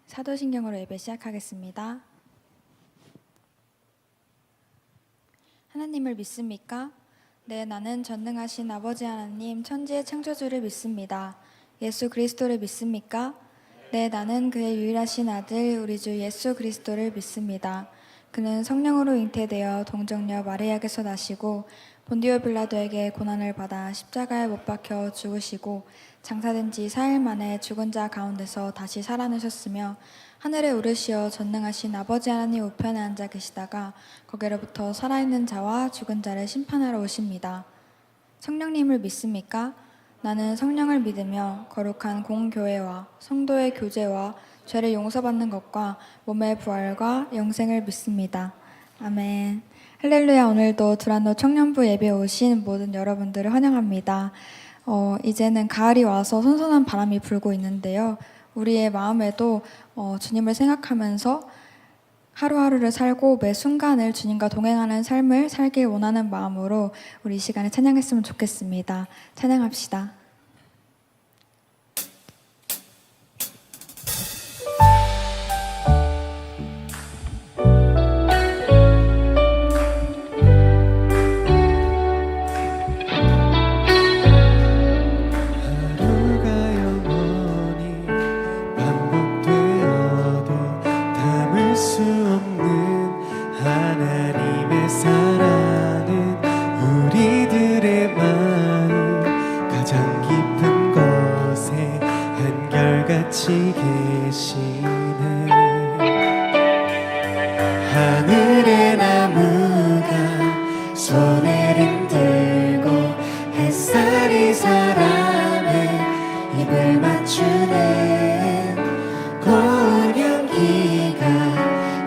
사도신경으로 예배 시작하겠습니다. 하나님을 믿습니까? 네, 나는 전능하신 아버지 하나님, 천지의 창조주를 믿습니다. 예수 그리스도를 믿습니까? 네, 나는 그의 유일하신 아들, 우리 주 예수 그리스도를 믿습니다. 그는 성령으로 잉태되어 동정녀 마리아에게서 나시고 본디오 빌라도에게 고난을 받아 십자가에 못 박혀 죽으시고 장사된 지 4일 만에 죽은 자 가운데서 다시 살아나셨으며 하늘에 오르시어 전능하신 아버지 하나님 우편에 앉아 계시다가 거기로부터 살아있는 자와 죽은 자를 심판하러 오십니다. 성령님을 믿습니까? 나는 성령을 믿으며 거룩한 공교회와 성도의 교제와 죄를 용서받는 것과 몸의 부활과 영생을 믿습니다. 아멘. 할렐루야. 오늘도 두란노 청년부 예배에 오신 모든 여러분들을 환영합니다. 이제는 가을이 와서 선선한 바람이 불고 있는데요. 우리의 마음에도 주님을 생각하면서 하루하루를 살고 매 순간을 주님과 동행하는 삶을 살길 원하는 마음으로 우리 이 시간에 찬양했으면 좋겠습니다. 찬양합시다. 하늘의 나무가 손을 흔들고 햇살이 사람의 입을 맞추는 고운 향기가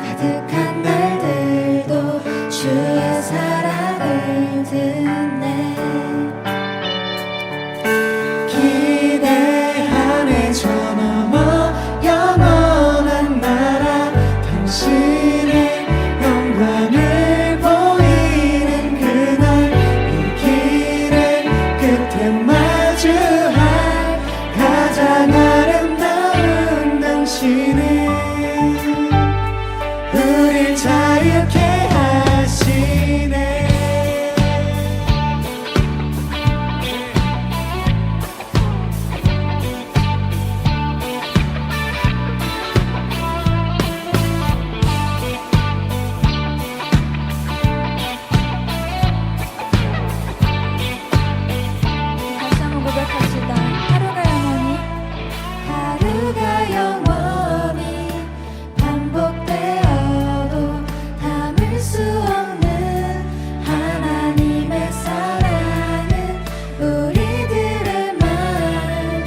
가득한 날들도 주의 사랑을 듣네. 기대하네 저 넘어 영원한 나라 당신의 영광을 보이는 그날 이 길의 끝에 마주할 가장 아름다운 당신은 우릴 자유케 하시네. 다시 한번 고백합시다. 하루가 영원히 반복되어도 담을 수 없는 하나님의 사랑은 우리들의 마음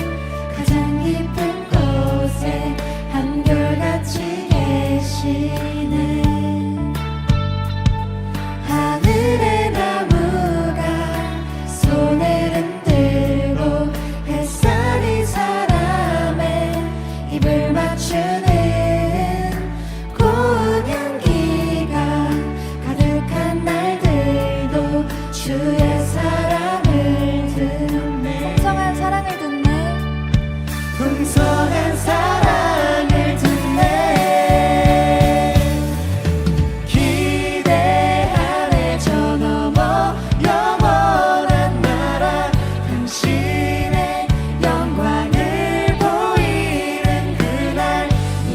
가장 깊은 곳에 한결같이 계시네. 하늘의 나무가 손을 흔들고 햇살이 사람의 입을 맞추는 고운 향기가 가득한 날들도 주의 사랑을 듣네. 풍성한 사랑을 듣네. 풍성한 사랑을 듣네. 기대하네 저 넘어 영원한 나라 당신의 영광을 보이는 그날 이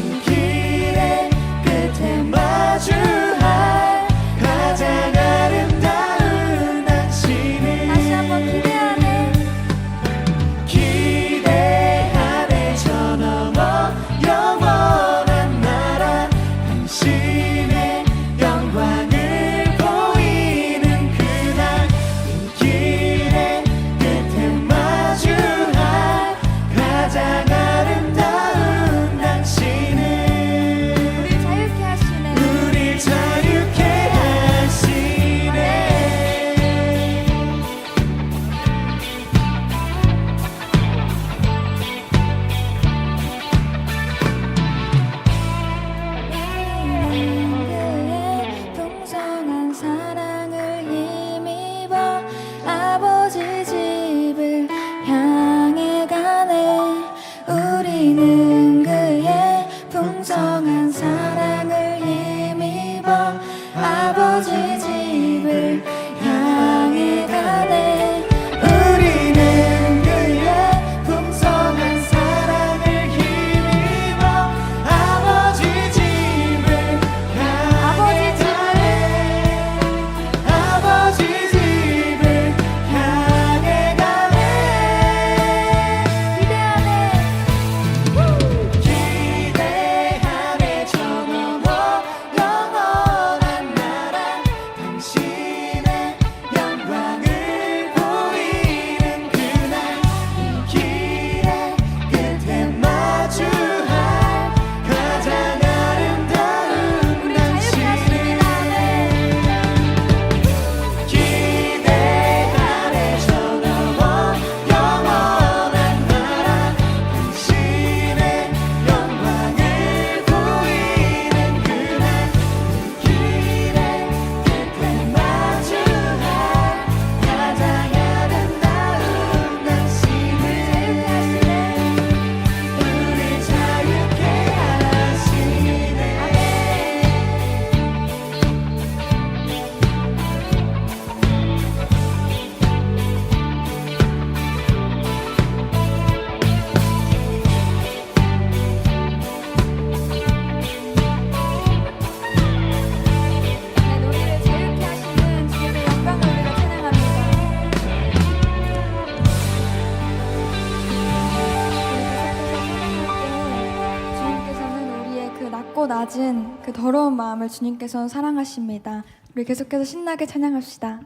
낮고 낮은 그 더러운 마음을 주님께서는 사랑하십니다. 우리 계속해서 신나게 찬양합시다.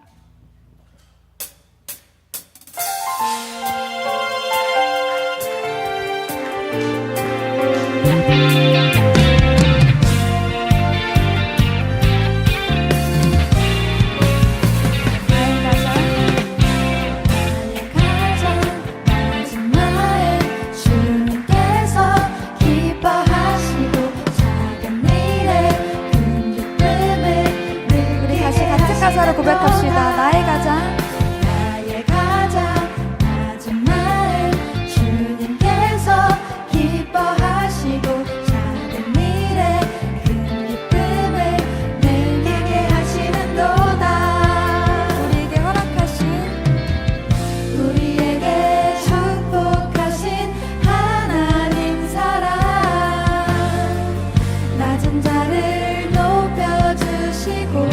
가사로 고백합시다. 나의 가장 낮은 마음 주님께서 기뻐하시고 작은 일에 큰 기쁨을 느끼게 하시는도다. 우리에게 축복하신 하나님 사랑, 낮은 자를 높여주시고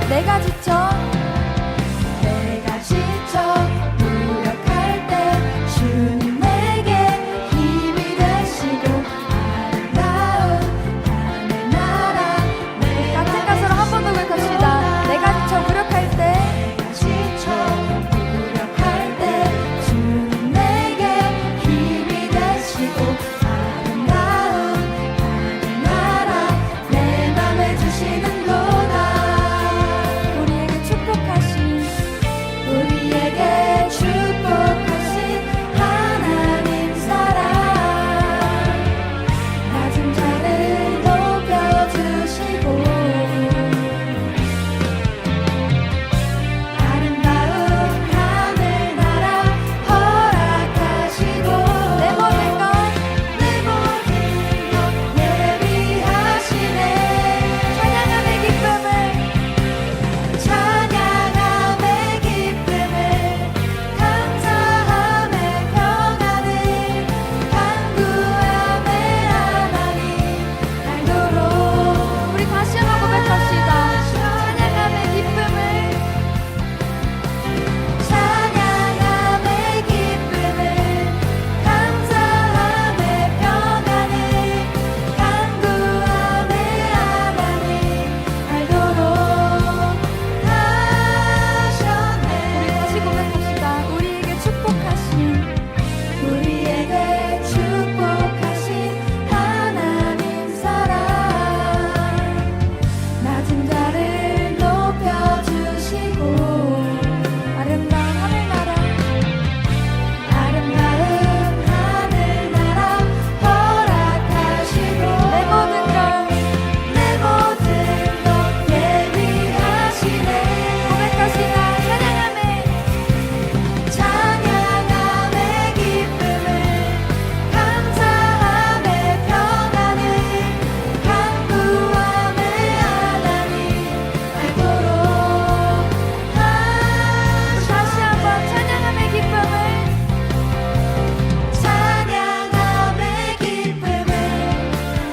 내가 지쳐 무력할 때 주님 내게 힘이 되시고 아름다운 하늘 나라. 같은 가사로 한 번 더 고백합시다. 내가 지쳐 무력할 때 주님 내게 힘이 되시고 아름다운 하늘 나라 내 맘에 주시는 도다. 우리에게 축복하신 하나님 사랑, 낮은 자를 높여주시고 아름다운 하늘나라 허락하시고 내 모든 것 예비하시네. 찬양함의 기쁨을 감사함의 평안을 간구함의 하나님 알도록. 우리 다시 한번 고백합시다. 찬양함의 기쁨을 감사함의 평안을 간구함의 하나님 알도록 하셨네. 우리 다시 고백합시다. 우리에게 축복하신 하나님 사랑, 낮은 자를 높여주시고 아름다운 하늘나라 허락하시고 내 모든 것 예비하시네. 고백합시다. 찬양함의 기쁨을 감사함의 평안을 간구함의 하나님 알도록 다시 한번 찬양함의 기쁨을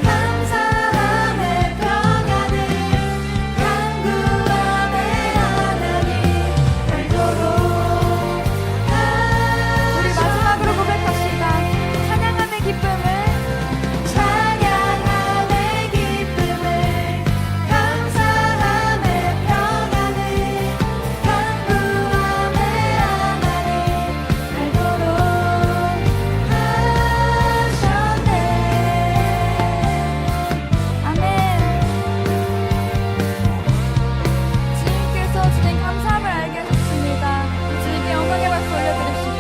감사함의 평안을 간구함의 하나님 알도록. 우리 마지막으로 고백합시다. 찬양함의 기쁨을 감사함의 평안을 간구함의 하나님 알도록 하셨네. 아멘. 주님께서 주님 감사함을 알게 하셨습니다. 주님께 영광의 박수 올려드립시다.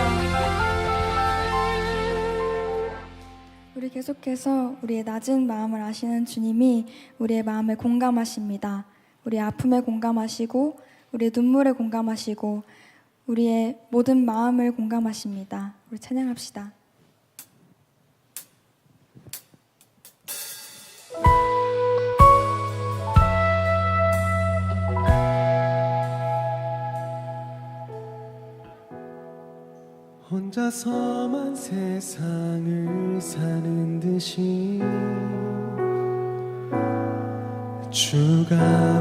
우리 계속해서 우리의 낮은 마음을 아시는 주님이 우리의 마음에 공감하십니다. 우리의 아픔에 공감하시고 우리의 눈물에 공감하시고 우리의 모든 마음을 공감하십니다. 우리 찬양합시다. 혼자서만 세상을 사는 듯이 주가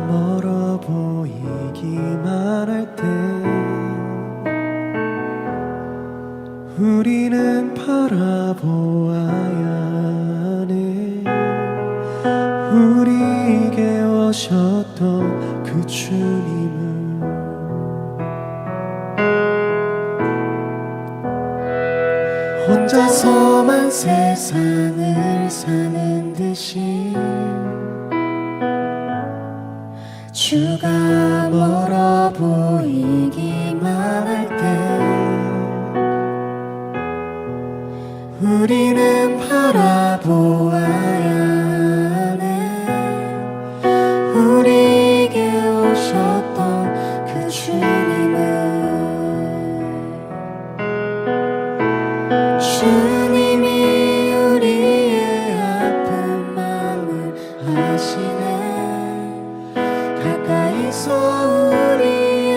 멀어 보이기만 할 때 우리는 바라보아야 하네. 우리에게 오셨던 그 주님을 혼자서만 세상을 사는 듯이 주가 멀어 보이기만 할 때 우리는 바라보아야 하네. 우리에게 오셨던 그 주님을 주님이 우리의 아픈 마음을 아시네. 가까이서 우리의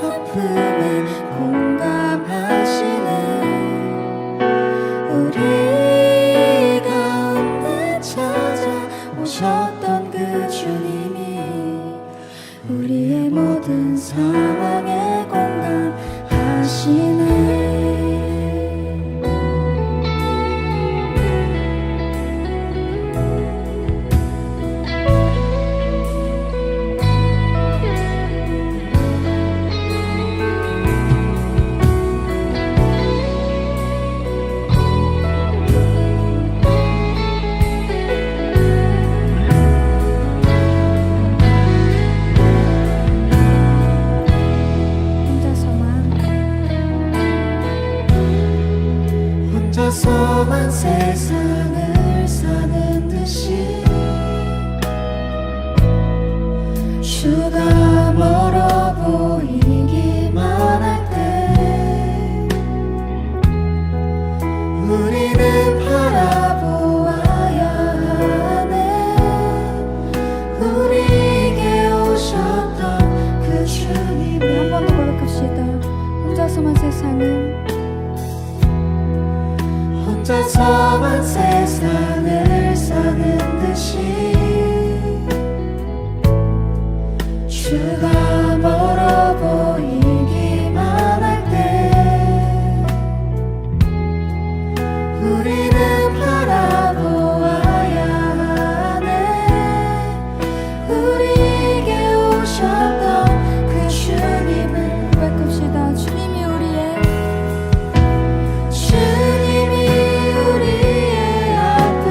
아픔에 공감하시네. 우리 가운데 찾아오셨던 그 주님이 우리의 모든 상황에 공감하시네. 혼자서만 세상을 사는 듯이 주가 멀어 보이기만 할 때 우리는 바라보아야 하네. 우리에게 오셨던 그 주님 한 번 더 고백합시다. 혼자서만 세상을 혼자서만 세상을 사는 듯이 주가 멀어 보이기만 할 때 우리는 바라보아야 하네. 우리에게 오셨던 그 주님을 고백합시다. 주님이 우리의 주님이 우리의 아픔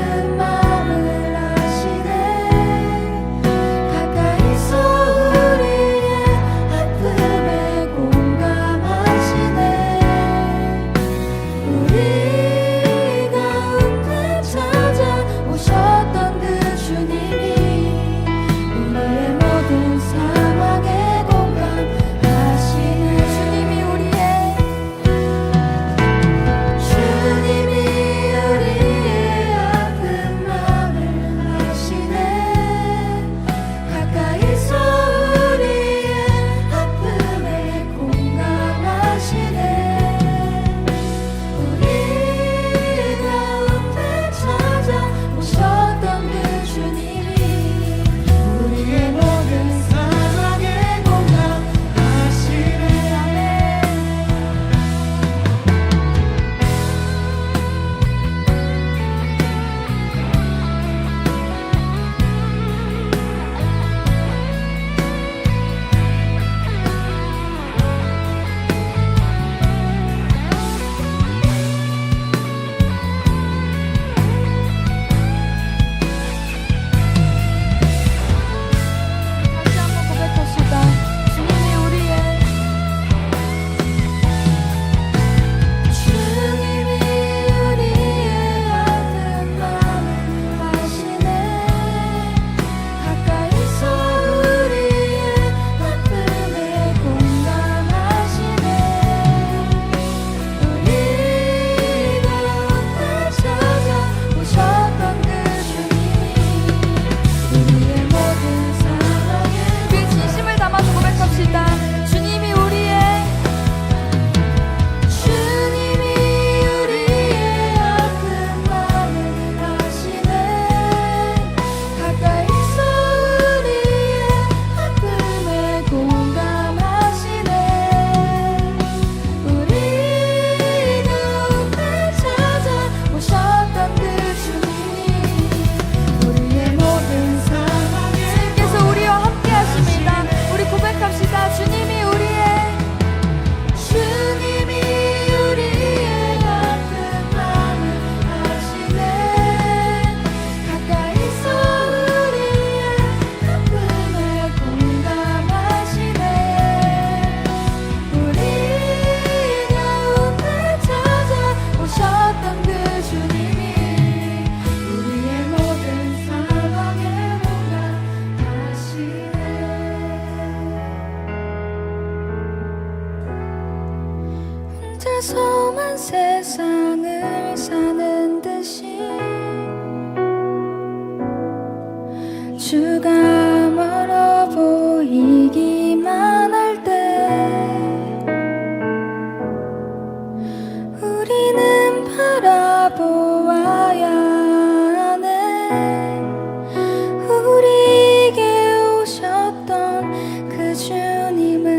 바라보아야 하네. 우리에게 오셨던 그 주님을.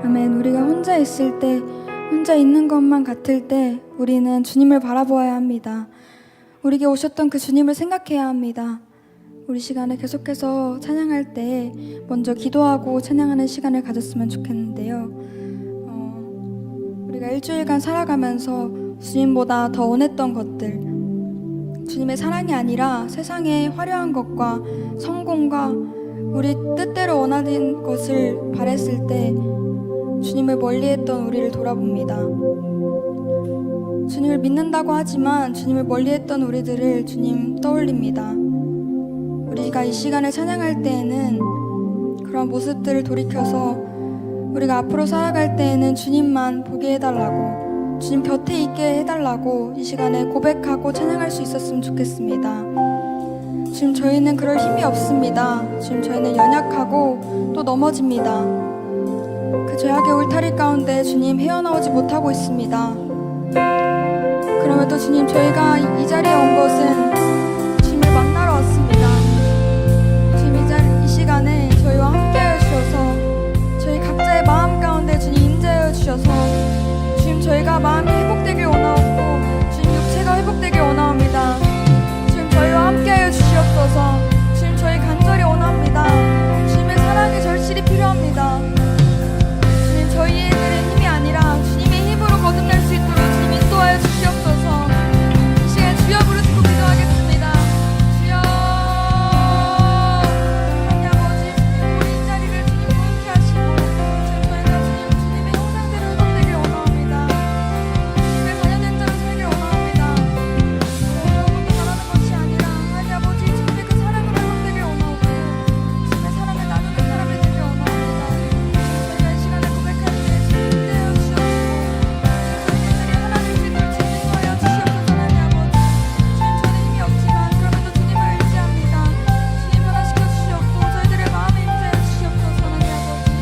아멘. 우리가 혼자 있을 때, 혼자 있는 것만 같을 때 우리는 주님을 바라보아야 합니다. 우리에게 오셨던 그 주님을 생각해야 합니다. 우리 시간에 계속해서 찬양할 때 먼저 기도하고 찬양하는 시간을 가졌으면 좋겠는데요. 우리가 일주일간 살아가면서 주님보다 더 원했던 것들, 주님의 사랑이 아니라 세상의 화려한 것과 성공과 우리 뜻대로 원하는 것을 바랬을 때 주님을 멀리했던 우리를 돌아봅니다. 주님을 믿는다고 하지만 주님을 멀리했던 우리들을 주님 떠올립니다. 우리가 이 시간을 찬양할 때에는 그런 모습들을 돌이켜서 우리가 앞으로 살아갈 때에는 주님만 보게 해달라고, 주님 곁에 있게 해달라고 이 시간에 고백하고 찬양할 수 있었으면 좋겠습니다. 지금 저희는 그럴 힘이 없습니다. 지금 저희는 연약하고 또 넘어집니다. 그 죄악의 울타리 가운데 주님 헤어나오지 못하고 있습니다. 그럼에도 주님, 저희가 이 자리에 온 것은 주님을 만나러 왔습니다. 주님, 이 시간에 저희와 함께하여 주셔서 저희 각자의 마음 가운데 주님 임재하여 주셔서 주님, 저희가 마음이 회복되길 원하옵고 주님 육체가 되길 원하옵니다. 주님, 저희와 함께하여 주시옵소서. 주님, 저희 간절히 원합니다. 주님의 사랑의 절실히 필요합니다. 주님, 저희들의 힘이 아니라 주님의 힘으로 거듭날 수 있도록 주님 인도하여 주시옵소서. 이 시간에 주여 부르시고 기도하겠습니다. 주여, 하나님 아버지, 우리 이 자리를 주님 부흥케 하시고 주님, 저희가 주님의 형상대로 회복되길 원하옵니다. 주님의 자녀된 자로 살길 원하옵니다. 아무것도 바라는 것이 아니라 하나님 아버지, 주님의 그 사랑을 회복되길 원하오고 주님의 사랑을 나누는 사람이 되길 원하옵니다. 저희가 이 시간에 고백할 때 주님 인도하여 주시옵시고 저희들이 하나님 을 인도하여 주시옵소서. 하나님 아버지, 주님, 저는 힘이 없지만 그럼에도 주님을 의지합니다. 주님 변화시켜 주시옵고 저희들의 마음에 임재해 주시옵소서. 하나님 아버지,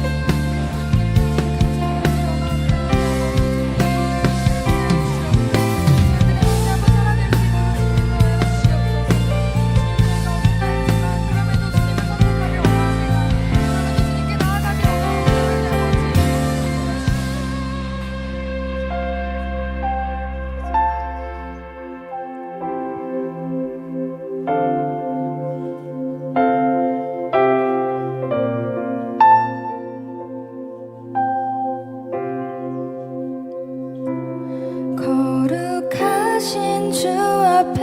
거룩하신 주 앞에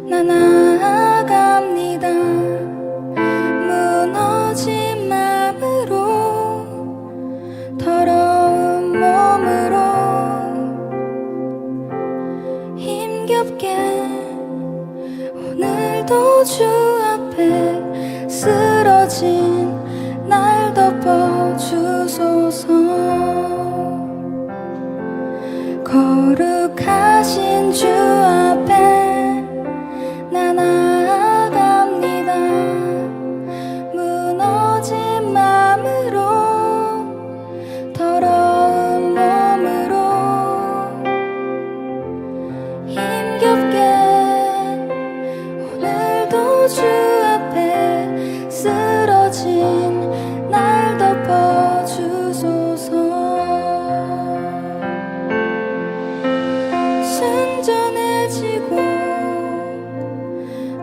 나 나아갑니다. 무너진 마음으로, 더러운 몸으로 힘겹게 오늘도 주 앞에 쓰러진 날 덮어주소서. 거룩하신 주 앞에 나 나아갑니다. 무너진 마음으로, 더러운 몸으로 힘겹게 오늘도 주 앞에 쓰러진 날 덮어주소서. 순전해지고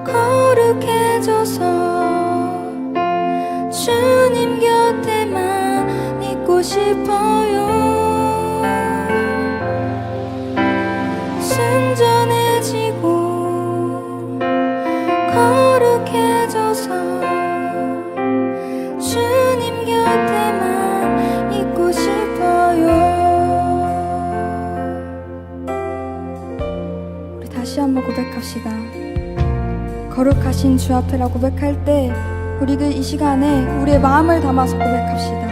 거룩해져서 주님 곁에만 있고 싶어요. 순전해지고 거룩해져서 주님 곁에만 있고 싶어요. 다시 한번 고백합시다. 거룩하신 주 앞에라 고백할 때 우리 이 시간에 우리의 마음을 담아서 고백합시다.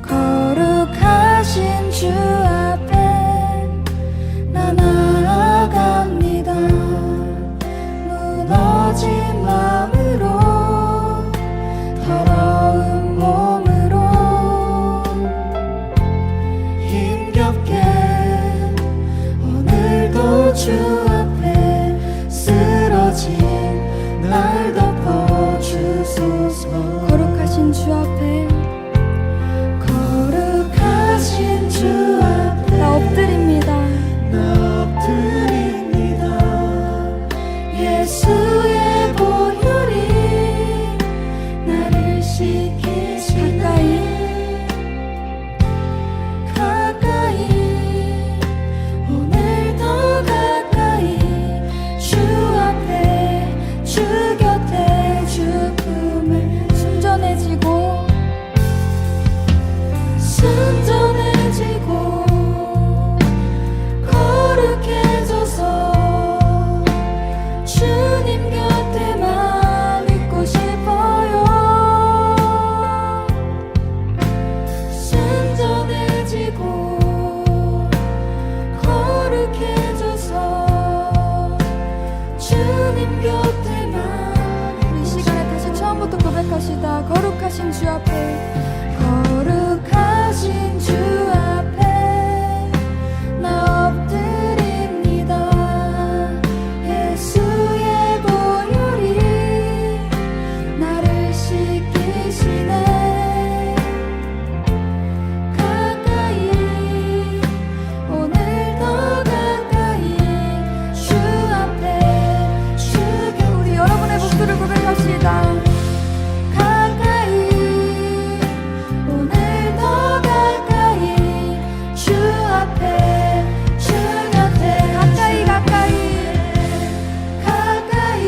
거룩하신 주 앞에 나 나아갑니다. 무너진 마음으로, 더러운 몸으로 힘겹게 거룩하신 주 앞에 거룩하신 주 앞에 나 엎드립니다. 예수의 보혈이 나를 씻기시네. 가까이 오늘 더 가까이 주 앞에 주께 우리 여러분의 목소리를 고백합시다. 가까이 오늘 더 가까이 주 앞에 주 곁에 가까이 가까이 가까이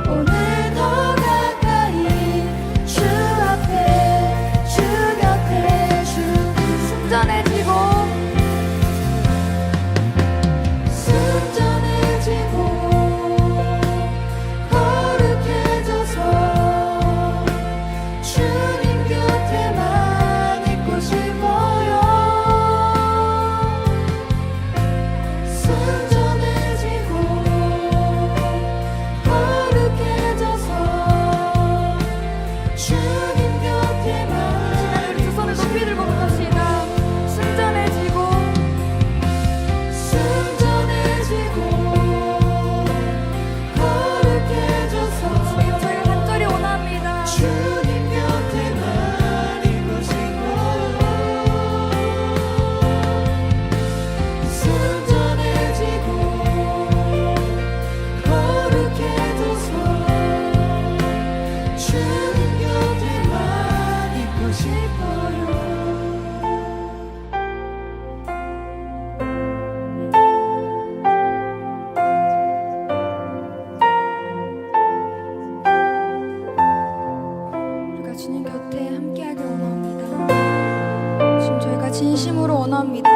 오늘 더 가까이 주 앞에 주 곁에 주 순전해지고 순전해지고 거룩해져서 주님 곁에만 있고 싶어요. 순전해지고 거룩해져서 주님 곁에만 우리 두 손을 높이 들고 갑시다. 순전해지고 순전해지고 거룩해져서 주님 저희가 간절히 원합니다. 주님 곁에만 있고 싶어요. 순전해지고 거룩해져서 주님 곁에만 있고 싶어요. 우리가 주님 곁에 함께하길 원합니다. 지금 저희가 진심으로 원합니다.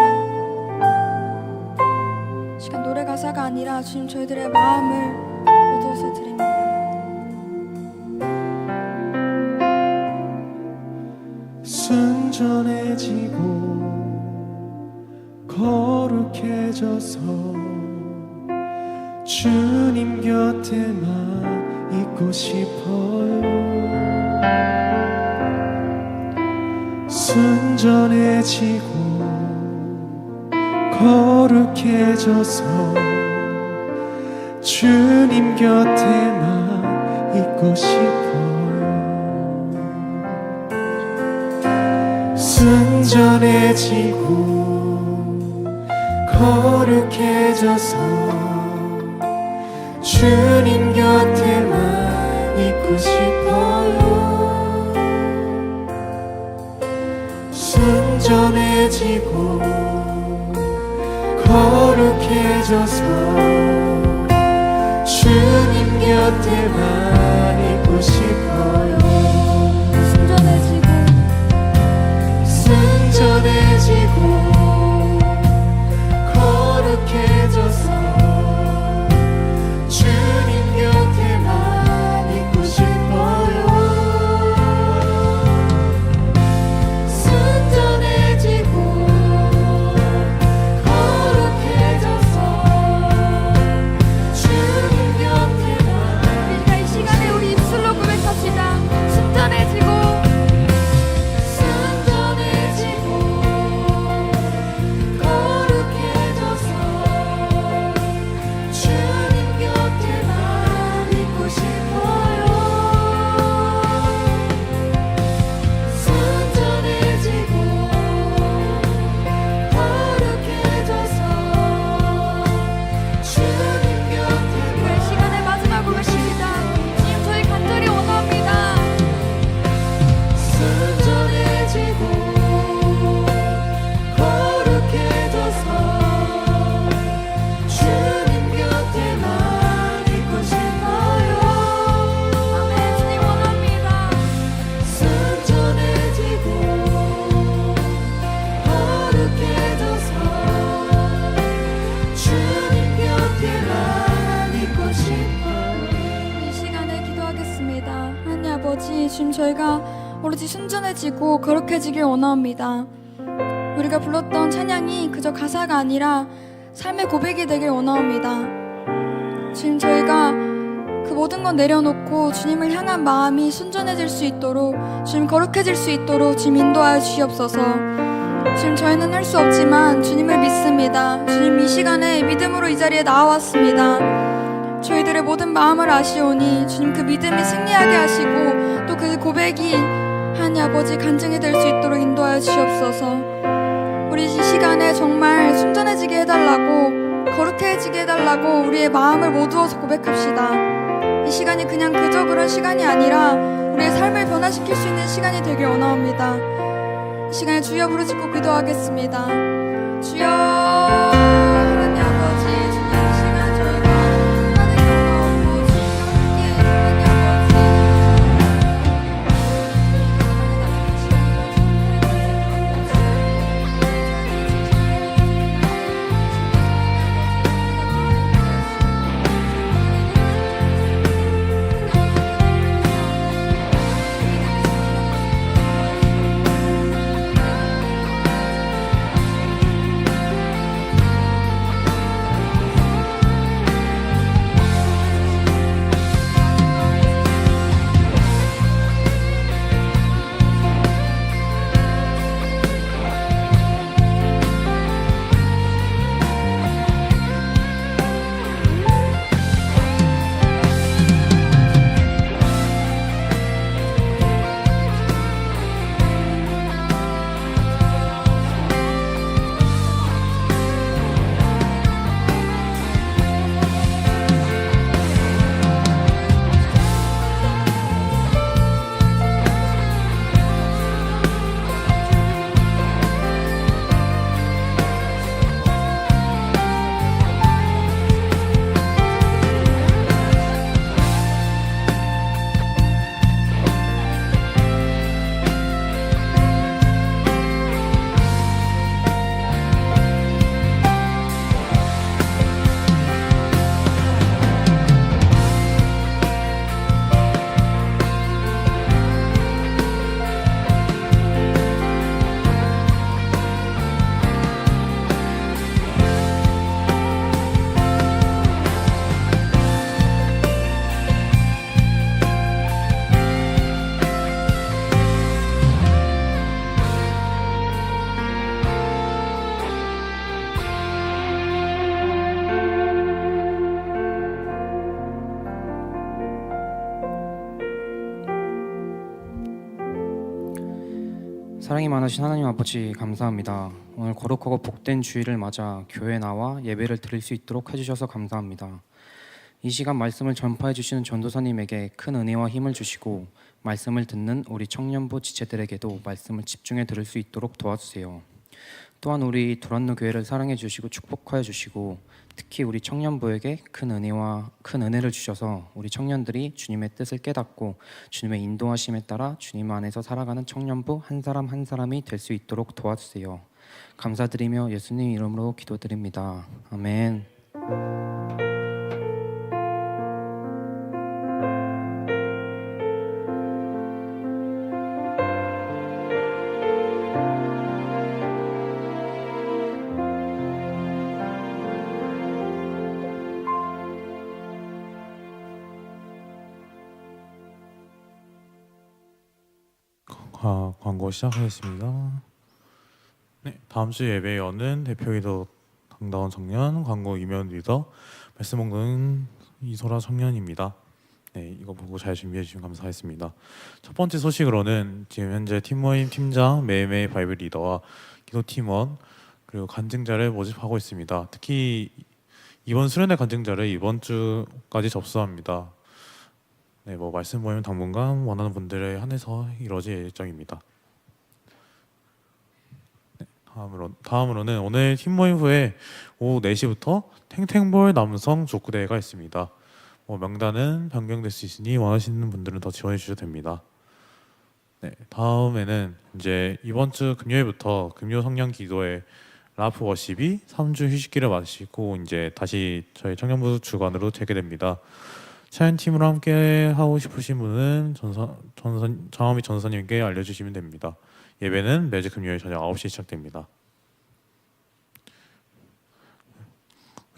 시간 노래 가사가 아니라 주님 저희들의 마음을 얻어서 드립니다. 순전해지고 거룩해져서 주님 곁에만 있고 싶어요. 순전해지고 거룩해져서 주님 곁에만 있고 싶어요. 순전해지고 거룩해져서 주님 곁에만 있고 싶어요. 순전해지고 거룩해져서 주님 곁에만 있고 싶어요. 순전해지고 순전해지고 거룩해져서 주님 곁에만 있고 싶어요. 순전해지고 거룩해져서 주님 곁에만 우리가 이 시간에 우리 입술로 고백합시다. 순전해지고 순전해지고 거룩해져서 주님 곁에만 있고 싶어요. 순전해지고 거룩해져서 주님 곁에만 이 시간의 마지막 고백입니다. 주님 저희 간절히 원합니다. 순전해지고 거룩해져서 주님 곁에만 있고 싶어요. 아멘. 주님 원합니다. 순전해지고 거룩해져서 주님 곁에만 있고 싶어요. 이 시간에 기도하겠습니다. 하나님 아버지, 지금 저희가 오로지 순전해지고 거룩해지길 원합니다. 우리가 불렀던 찬양이 그저 가사가 아니라 삶의 고백이 되길 원합니다. 지금 저희가 그 그 모든 건 내려놓고 주님을 향한 마음이 순전해질 수 있도록, 주님 거룩해질 수 있도록 주님 인도하여 주시옵소서. 지금 저희는 할 수 없지만 주님을 믿습니다. 주님, 이 시간에 믿음으로 이 자리에 나와왔습니다. 저희들의 모든 마음을 아시오니 주님, 그 믿음이 승리하게 하시고 또 그 고백이 하나님 아버지 간증이 될 수 있도록 인도하여 주시옵소서. 우리 이 시간에 정말 순전해지게 해달라고, 거룩해지게 해달라고 우리의 마음을 모두어서 고백합시다. 이 시간이 그냥 그저 그런 시간이 아니라 우리의 삶을 변화시킬 수 있는 시간이 되길 원하옵니다. 이 시간에 주여 부르짖고 기도하겠습니다. 주여 하나님 아버지, 주님 이 시간 저희가 하나님 가까웠고 주님과 함께 하나님 사랑이 많으신 하나님 아버지, 감사합니다. 오늘 거룩하고 복된 주일을 맞아 교회에 나와 예배를 드릴 수 있도록 해주셔서 감사합니다. 이 시간 말씀을 전파해 주시는 전도사님에게 큰 은혜와 힘을 주시고 말씀을 듣는 우리 청년부 지체들에게도 말씀을 집중해 들을 수 있도록 도와주세요. 또한 우리 도란노 교회를 사랑해 주시고 축복하여 주시고 특히 우리 청년부에게 큰 은혜를 주셔서 우리 청년들이 주님의 뜻을 깨닫고 주님의 인도하심에 따라 주님 안에서 살아가는 청년부 한 사람 한 사람이 될 수 있도록 도와주세요. 감사드리며 예수님 이름으로 기도드립니다. 아멘. 광고 시작하겠습니다. 네, 다음 주 예배에 여는 대표이도 당다운 청년, 광고 이면 리더, 말씀 먹는 이소라 청년입니다. 네, 이거 보고 잘 준비해 주시면 감사하겠습니다. 첫 번째 소식으로는 지금 현재 팀모임 팀장, 매일매일 바이블 리더와 기도 팀원 그리고 간증자를 모집하고 있습니다. 특히 이번 수련회 간증자를 이번 주까지 접수합니다. 네, 말씀 모임 당분간 원하는 분들에 한해서 이루어질 예정입니다. 네, 다음으로는 오늘 팀 모임 후에 오후 4시부터 탱탱볼 남성 족구대회가 있습니다. 명단은 변경될 수 있으니 원하시는 분들은 더 지원해 주셔도 됩니다. 네, 다음에는 이제 이번 주 금요일부터 금요 성령 기도회 라프 워십이 3주 휴식기를 마치고 이제 다시 저희 청년부 주관으로 재개됩니다. 차연팀으로 함께 하고 싶으신 분은 정하미 전사님께 알려주시면 됩니다. 예배는 매주 금요일 저녁 9시에 시작됩니다.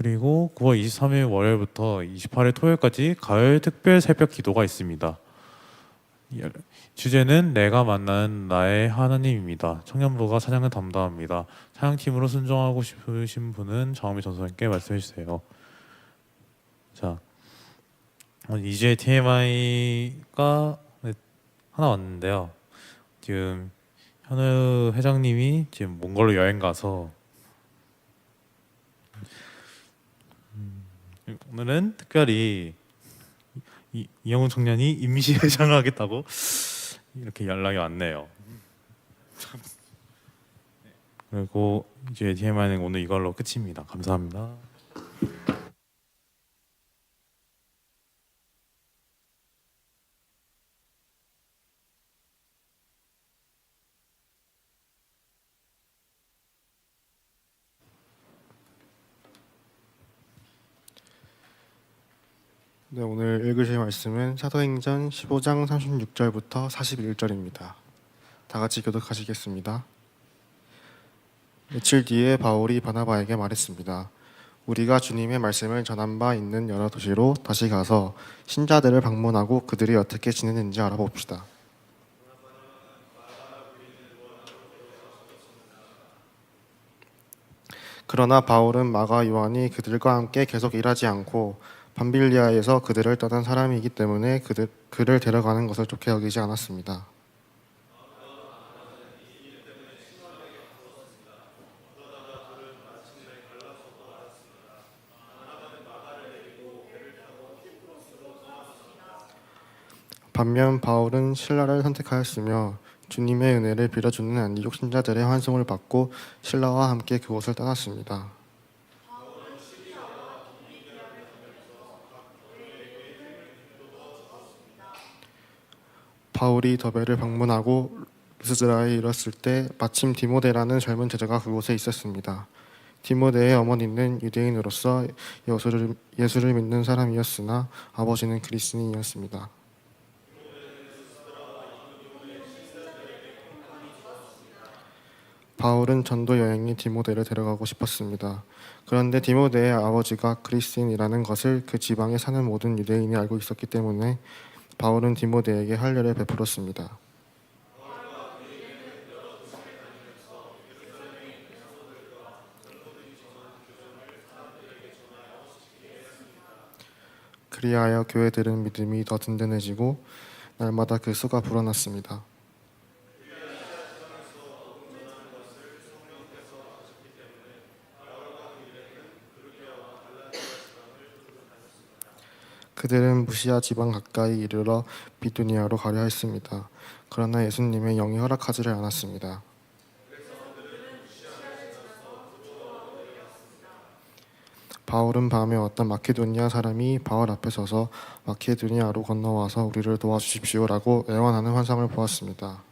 그리고 9월 23일 월요일부터 28일 토요일까지 가을 특별 새벽 기도가 있습니다. 주제는 내가 만난 나의 하나님입니다. 청년부가 찬양을 담당합니다. 찬양팀으로 순종하고 싶으신 분은 정미 전사님께 말씀해 주세요. 자, 2주의 TMI가 하나 왔는데요. 지금 현우 회장님이 지금 몽골로 여행 가서 오늘은 특별히 이영훈 청년이 임시 회장을 하겠다고 이렇게 연락이 왔네요. 그리고 이제 TMI는 오늘 이걸로 끝입니다. 감사합니다. 네, 오늘 읽으실 말씀은 사도행전 15장 36절부터 41절입니다. 다 같이 교독하시겠습니다. 며칠 뒤에 바울이 바나바에게 말했습니다. 우리가 주님의 말씀을 전한 바 있는 여러 도시로 다시 가서 신자들을 방문하고 그들이 어떻게 지내는지 알아봅시다. 그러나 바울은 마가 요한이 그들과 함께 계속 일하지 않고 밤빌리아에서 그들을 떠난 사람이기 때문에 그를 데려가는 것을 좋게 여기지 않았습니다. 반면 바울은 신라를 선택하였으며 주님의 은혜를 빌어주는 안디옥 신자들의 환송을 받고 신라와 함께 그곳을 떠났습니다. 바울이 더베를 방문하고 루스드라에 이뤘을 때 마침 디모데라는 젊은 제자가 그곳에 있었습니다. 디모데의 어머니는 유대인으로서 예수를 믿는 사람이었으나 아버지는 그리스인이었습니다. 바울은 전도 여행에 디모데를 데려가고 싶었습니다. 그런데 디모데의 아버지가 그리스인이라는 것을 그 지방에 사는 모든 유대인이 알고 있었기 때문에 바울은 디모데에게 할례를 베풀었습니다. 그리하여 교회들은 믿음이 더 든든해지고 날마다 그 수가 불어났습니다. 그들은 무시아 지방 가까이 이르러 비두니아로 가려 했습니다. 그러나 예수님의 영이 허락하지를 않았습니다. 바울은 밤에 어떤 마케도니아 사람이 바울 앞에 서서 마케도니아로 건너와서 우리를 도와주십시오라고 애원하는 환상을 보았습니다.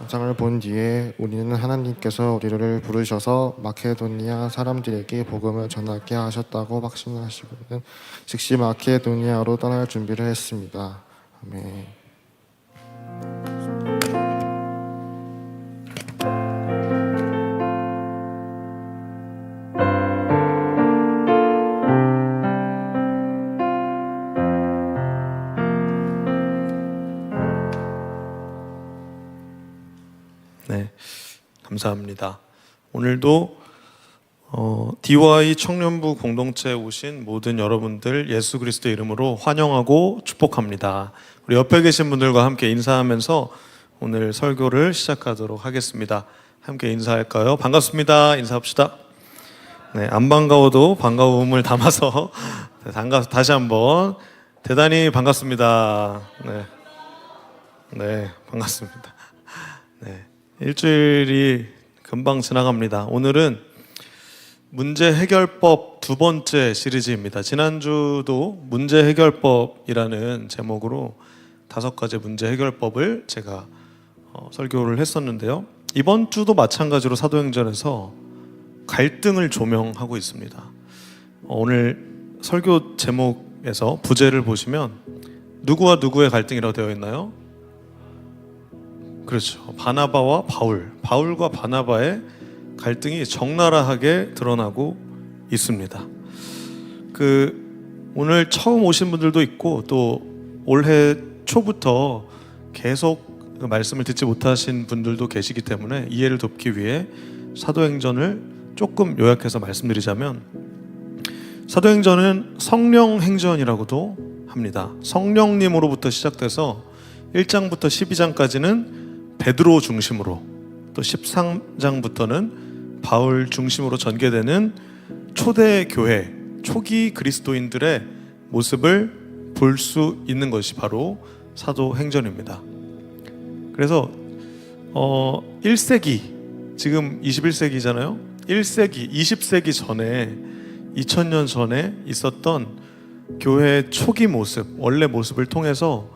환상을 본 뒤에 우리는 하나님께서 우리를 부르셔서 마케도니아 사람들에게 복음을 전하게 하셨다고 확신하시고는 즉시 마케도니아로 떠날 준비를 했습니다. 아멘. 네, 감사합니다. 오늘도 DY 청년부 공동체에 오신 모든 여러분들 예수 그리스도의 이름으로 환영하고 축복합니다. 우리 옆에 계신 분들과 함께 인사하면서 오늘 설교를 시작하도록 하겠습니다. 함께 인사할까요? 반갑습니다. 인사합시다. 네, 안 반가워도 반가움을 담아서 다시 한번 대단히 반갑습니다. 네, 반갑습니다. 네. 일주일이 금방 지나갑니다. 오늘은 문제 해결법 두 번째 시리즈입니다. 지난주도 문제 해결법이라는 제목으로 5가지 문제 해결법을 제가 설교를 했었는데요. 이번 주도 마찬가지로 사도행전에서 갈등을 조명하고 있습니다. 오늘 설교 제목에서 부제를 보시면 누구와 누구의 갈등이라고 되어 있나요? 그렇죠. 바나바와 바울, 바울과 바나바의 갈등이 적나라하게 드러나고 있습니다. 오늘 처음 오신 분들도 있고 또 올해 초부터 계속 그 말씀을 듣지 못하신 분들도 계시기 때문에 이해를 돕기 위해 사도행전을 조금 요약해서 말씀드리자면, 사도행전은 성령 행전이라고도 합니다. 성령님으로부터 시작돼서 1장부터 12장까지는 베드로 중심으로, 또 13장부터는 바울 중심으로 전개되는 초대 교회, 초기 그리스도인들의 모습을 볼 수 있는 것이 바로 사도행전입니다. 그래서 1세기, 지금 21세기잖아요. 1세기, 20세기 전에, 2000년 전에 있었던 교회의 초기 모습, 원래 모습을 통해서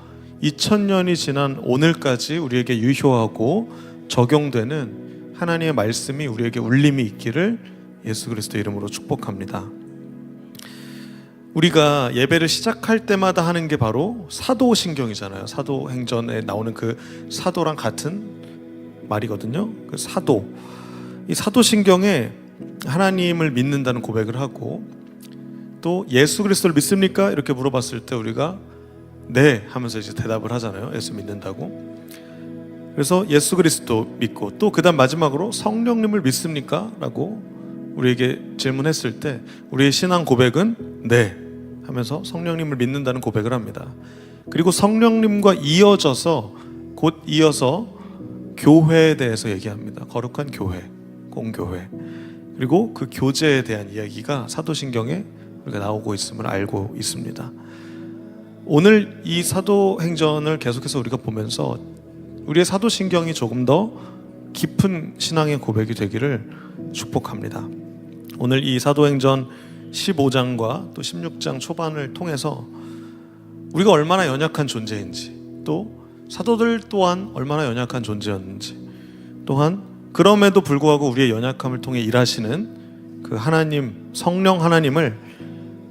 2000년이 지난 오늘까지 우리에게 유효하고 적용되는 하나님의 말씀이 우리에게 울림이 있기를 예수 그리스도 이름으로 축복합니다. 우리가 예배를 시작할 때마다 하는 게 바로 사도신경이잖아요. 사도행전에 나오는 그 사도랑 같은 말이거든요. 그 사도, 이 사도신경에 하나님을 믿는다는 고백을 하고, 또 예수 그리스도를 믿습니까? 이렇게 물어봤을 때 우리가 네 하면서 이제 대답을 하잖아요. 예수 믿는다고. 그래서 예수 그리스도 믿고, 또 그다음 마지막으로 성령님을 믿습니까? 라고 우리에게 질문했을 때 우리의 신앙 고백은 네 하면서 성령님을 믿는다는 고백을 합니다. 그리고 성령님과 이어져서, 곧 이어서 교회에 대해서 얘기합니다. 거룩한 교회, 공교회, 그리고 그 교제에 대한 이야기가 사도신경에 우리가 나오고 있음을 알고 있습니다. 오늘 이 사도행전을 계속해서 우리가 보면서 우리의 사도신경이 조금 더 깊은 신앙의 고백이 되기를 축복합니다. 오늘 이 사도행전 15장과 또 16장 초반을 통해서 우리가 얼마나 연약한 존재인지, 또 사도들 또한 얼마나 연약한 존재였는지, 또한 그럼에도 불구하고 우리의 연약함을 통해 일하시는 그 하나님, 성령 하나님을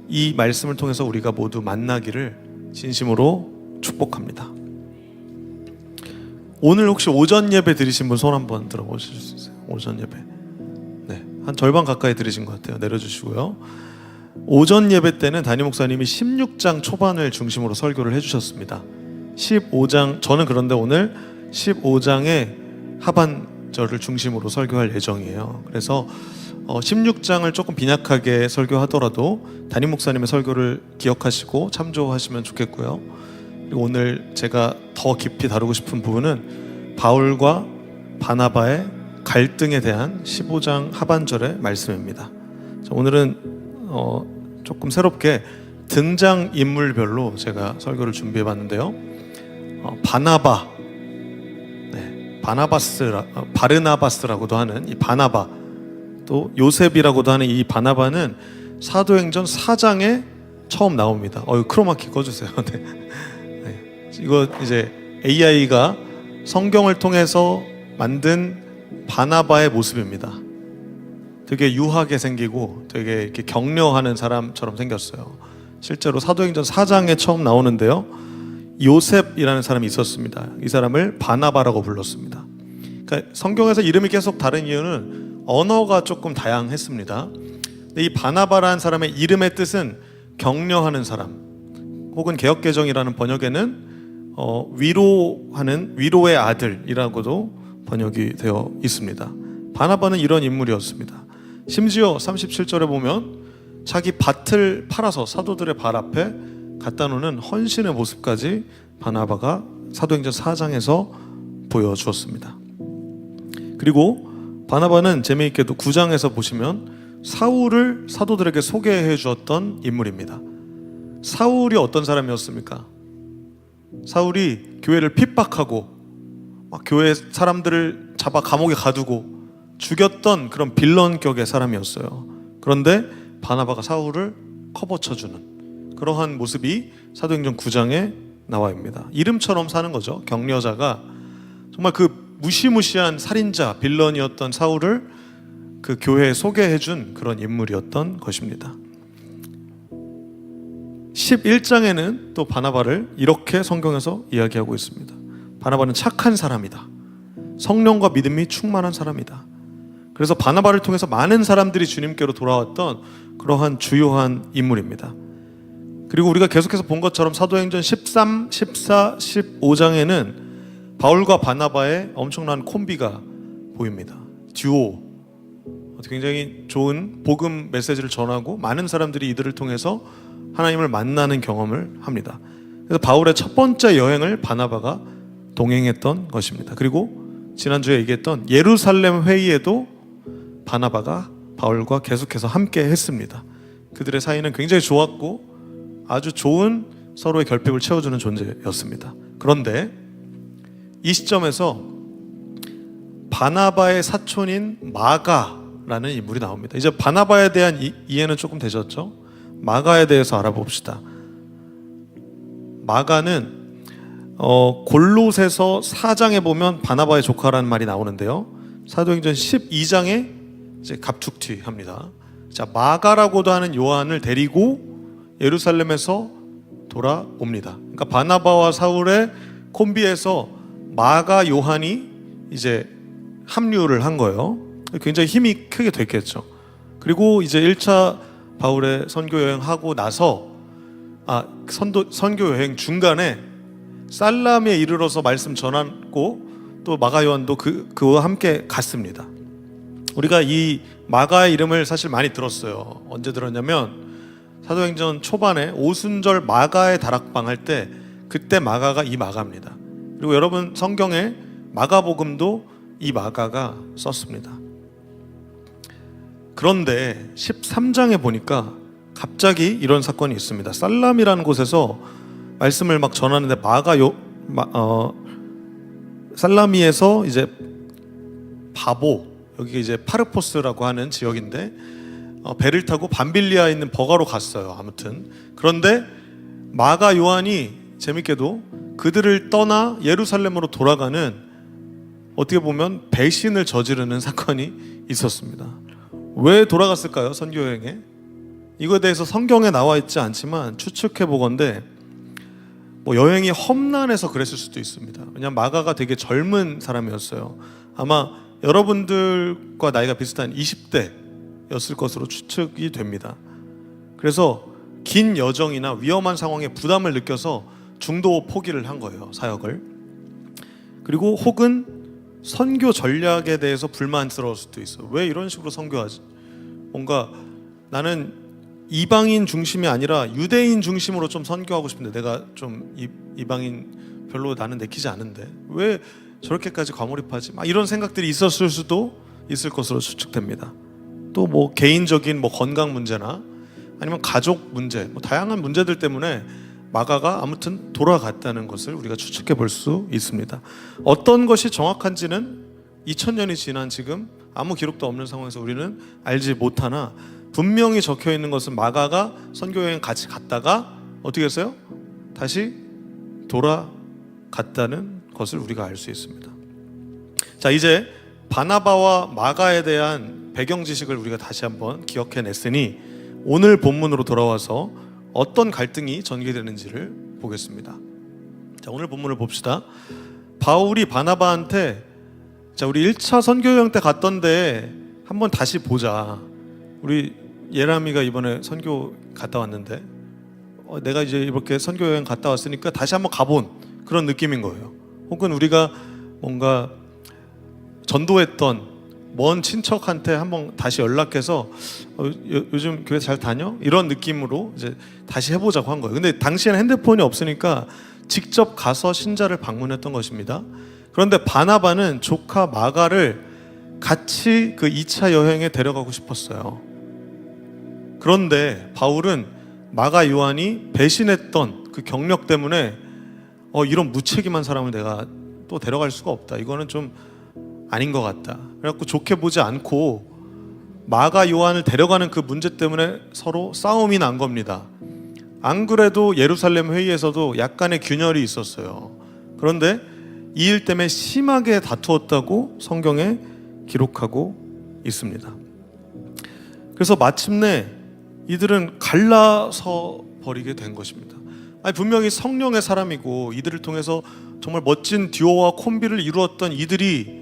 이 말씀을 통해서 우리가 모두 만나기를 진심으로 축복합니다. 오늘 혹시 오전 예배 드리신 분 손 한번 들어보실 수 있어요? 오전 예배. 네, 한 절반 가까이 드리신 것 같아요. 내려주시고요. 오전 예배 때는 담임 목사님이 16장 초반을 중심으로 설교를 해주셨습니다. 15장, 저는 그런데 오늘 15장의 하반절을 중심으로 설교할 예정이에요. 그래서 16장을 조금 빈약하게 설교하더라도 담임 목사님의 설교를 기억하시고 참조하시면 좋겠고요. 그리고 오늘 제가 더 깊이 다루고 싶은 부분은 바울과 바나바의 갈등에 대한 15장 하반절의 말씀입니다. 오늘은 조금 새롭게 등장 인물별로 제가 설교를 준비해 봤는데요. 바나바, 네, 바르나바스라고도 하는 이 바나바, 또 요셉이라고도 하는 이 바나바는 사도행전 4장에 처음 나옵니다. 크로마키 꺼주세요. 네. 네. 이거 이제 AI가 성경을 통해서 만든 바나바의 모습입니다. 되게 유하게 생기고 되게 이렇게 격려하는 사람처럼 생겼어요. 실제로 사도행전 4장에 처음 나오는데요. 요셉이라는 사람이 있었습니다. 이 사람을 바나바라고 불렀습니다. 그러니까 성경에서 이름이 계속 다른 이유는 언어가 조금 다양했습니다. 근데 이 바나바라는 사람의 이름의 뜻은 격려하는 사람, 혹은 개역개정이라는 번역에는 위로하는, 위로의 아들이라고도 번역이 되어 있습니다. 바나바는 이런 인물이었습니다. 심지어 37절에 보면 자기 밭을 팔아서 사도들의 발 앞에 갖다 놓는 헌신의 모습까지 바나바가 사도행전 4장에서 보여주었습니다. 그리고 바나바는 재미있게도 9장에서 보시면 사울을 사도들에게 소개해 주었던 인물입니다. 사울이 어떤 사람이었습니까? 사울이 교회를 핍박하고 막 교회 사람들을 잡아 감옥에 가두고 죽였던 그런 빌런격의 사람이었어요. 그런데 바나바가 사울을 커버쳐주는 그러한 모습이 사도행전 9장에 나와 있습니다. 이름처럼 사는 거죠. 격려자가 정말 그 무시무시한 살인자, 빌런이었던 사울을 그 교회에 소개해준 그런 인물이었던 것입니다. 11장에는 또 바나바를 이렇게 성경에서 이야기하고 있습니다. 바나바는 착한 사람이다. 성령과 믿음이 충만한 사람이다. 그래서 바나바를 통해서 많은 사람들이 주님께로 돌아왔던 그러한 주요한 인물입니다. 그리고 우리가 계속해서 본 것처럼 사도행전 13, 14, 15장에는 바울과 바나바의 엄청난 콤비가 보입니다. 듀오, 굉장히 좋은 복음 메시지를 전하고 많은 사람들이 이들을 통해서 하나님을 만나는 경험을 합니다. 그래서 바울의 첫 번째 여행을 바나바가 동행했던 것입니다. 그리고 지난주에 얘기했던 예루살렘 회의에도 바나바가 바울과 계속해서 함께 했습니다. 그들의 사이는 굉장히 좋았고 아주 좋은 서로의 결핍을 채워주는 존재였습니다. 그런데 이 시점에서 바나바의 사촌인 마가라는 인물이 나옵니다. 이제 바나바에 대한 이해는 조금 되셨죠? 마가에 대해서 알아봅시다. 마가는 골로새서 4장에 보면 바나바의 조카라는 말이 나오는데요. 사도행전 12장에 이제 갑툭튀합니다. 자, 마가라고도 하는 요한을 데리고 예루살렘에서 돌아옵니다. 그러니까 바나바와 사울의 콤비에서 마가 요한이 이제 합류를 한 거예요. 굉장히 힘이 크게 됐겠죠. 그리고 이제 1차 바울의 선교 여행하고 나서 선교 여행 중간에 살람에 이르러서 말씀 전하고 또 마가 요한도 그와 함께 갔습니다. 우리가 이 마가의 이름을 사실 많이 들었어요. 언제 들었냐면 사도행전 초반에 오순절 마가의 다락방 할 때 그때 마가가 이 마가입니다. 그리고 여러분 성경에 마가복음도 이 마가가 썼습니다. 그런데 13장에 보니까 갑자기 이런 사건이 있습니다. 살람이라는 곳에서 말씀을 막 전하는데 살라미에서 이제 바보, 여기가 이제 파르포스라고 하는 지역인데 배를 타고 밤빌리아에 있는 버가로 갔어요. 아무튼 그런데 마가 요한이 재밌게도 그들을 떠나 예루살렘으로 돌아가는, 어떻게 보면 배신을 저지르는 사건이 있었습니다. 왜 돌아갔을까요? 선교 여행에? 이거에 대해서 성경에 나와 있지 않지만 추측해 보건대 뭐 여행이 험난해서 그랬을 수도 있습니다. 왜냐하면 마가가 되게 젊은 사람이었어요. 아마 여러분들과 나이가 비슷한 20대였을 것으로 추측이 됩니다. 그래서 긴 여정이나 위험한 상황에 부담을 느껴서 중도 포기를 한 거예요, 사역을. 그리고 혹은 선교 전략에 대해서 불만스러울 수도 있어요. 왜 이런 식으로 선교하지? 뭔가 나는 이방인 중심이 아니라 유대인 중심으로 좀 선교하고 싶은데 내가 좀 이방인 별로 나는 내키지 않은데 왜 저렇게까지 과몰입하지? 막 이런 생각들이 있었을 수도 있을 것으로 추측됩니다. 또 뭐 개인적인 뭐 건강 문제나 아니면 가족 문제, 뭐 다양한 문제들 때문에 마가가 아무튼 돌아갔다는 것을 우리가 추측해 볼 수 있습니다. 어떤 것이 정확한지는 2000년이 지난 지금 아무 기록도 없는 상황에서 우리는 알지 못하나 분명히 적혀 있는 것은 마가가 선교여행 같이 갔다가 어떻게 했어요? 다시 돌아갔다는 것을 우리가 알 수 있습니다. 자, 이제 바나바와 마가에 대한 배경 지식을 우리가 다시 한번 기억해냈으니 오늘 본문으로 돌아와서 어떤 갈등이 전개되는지를 보겠습니다. 자, 오늘 본문을 봅시다. 바울이 바나바한테 자, 우리 1차 선교여행 때 갔던데 한번 다시 보자. 우리 예람이가 이번에 선교 갔다 왔는데 내가 이제 이렇게 선교여행 갔다 왔으니까 다시 한번 가본 그런 느낌인 거예요. 혹은 우리가 뭔가 전도했던 먼 친척한테 한번 다시 연락해서 요즘 교회 잘 다녀? 이런 느낌으로 이제 다시 해보자고 한 거예요. 근데 당시에는 핸드폰이 없으니까 직접 가서 신자를 방문했던 것입니다. 그런데 바나바는 조카 마가를 같이 그 2차 여행에 데려가고 싶었어요. 그런데 바울은 마가 요한이 배신했던 그 경력 때문에 이런 무책임한 사람을 내가 또 데려갈 수가 없다. 이거는 좀 아닌 것 같다. 그래갖고 좋게 보지 않고 마가 요한을 데려가는 그 문제 때문에 서로 싸움이 난 겁니다. 안 그래도 예루살렘 회의에서도 약간의 균열이 있었어요. 그런데 이 일 때문에 심하게 다투었다고 성경에 기록하고 있습니다. 그래서 마침내 이들은 갈라서 버리게 된 것입니다. 아니, 분명히 성령의 사람이고 이들을 통해서 정말 멋진 듀오와 콤비를 이루었던 이들이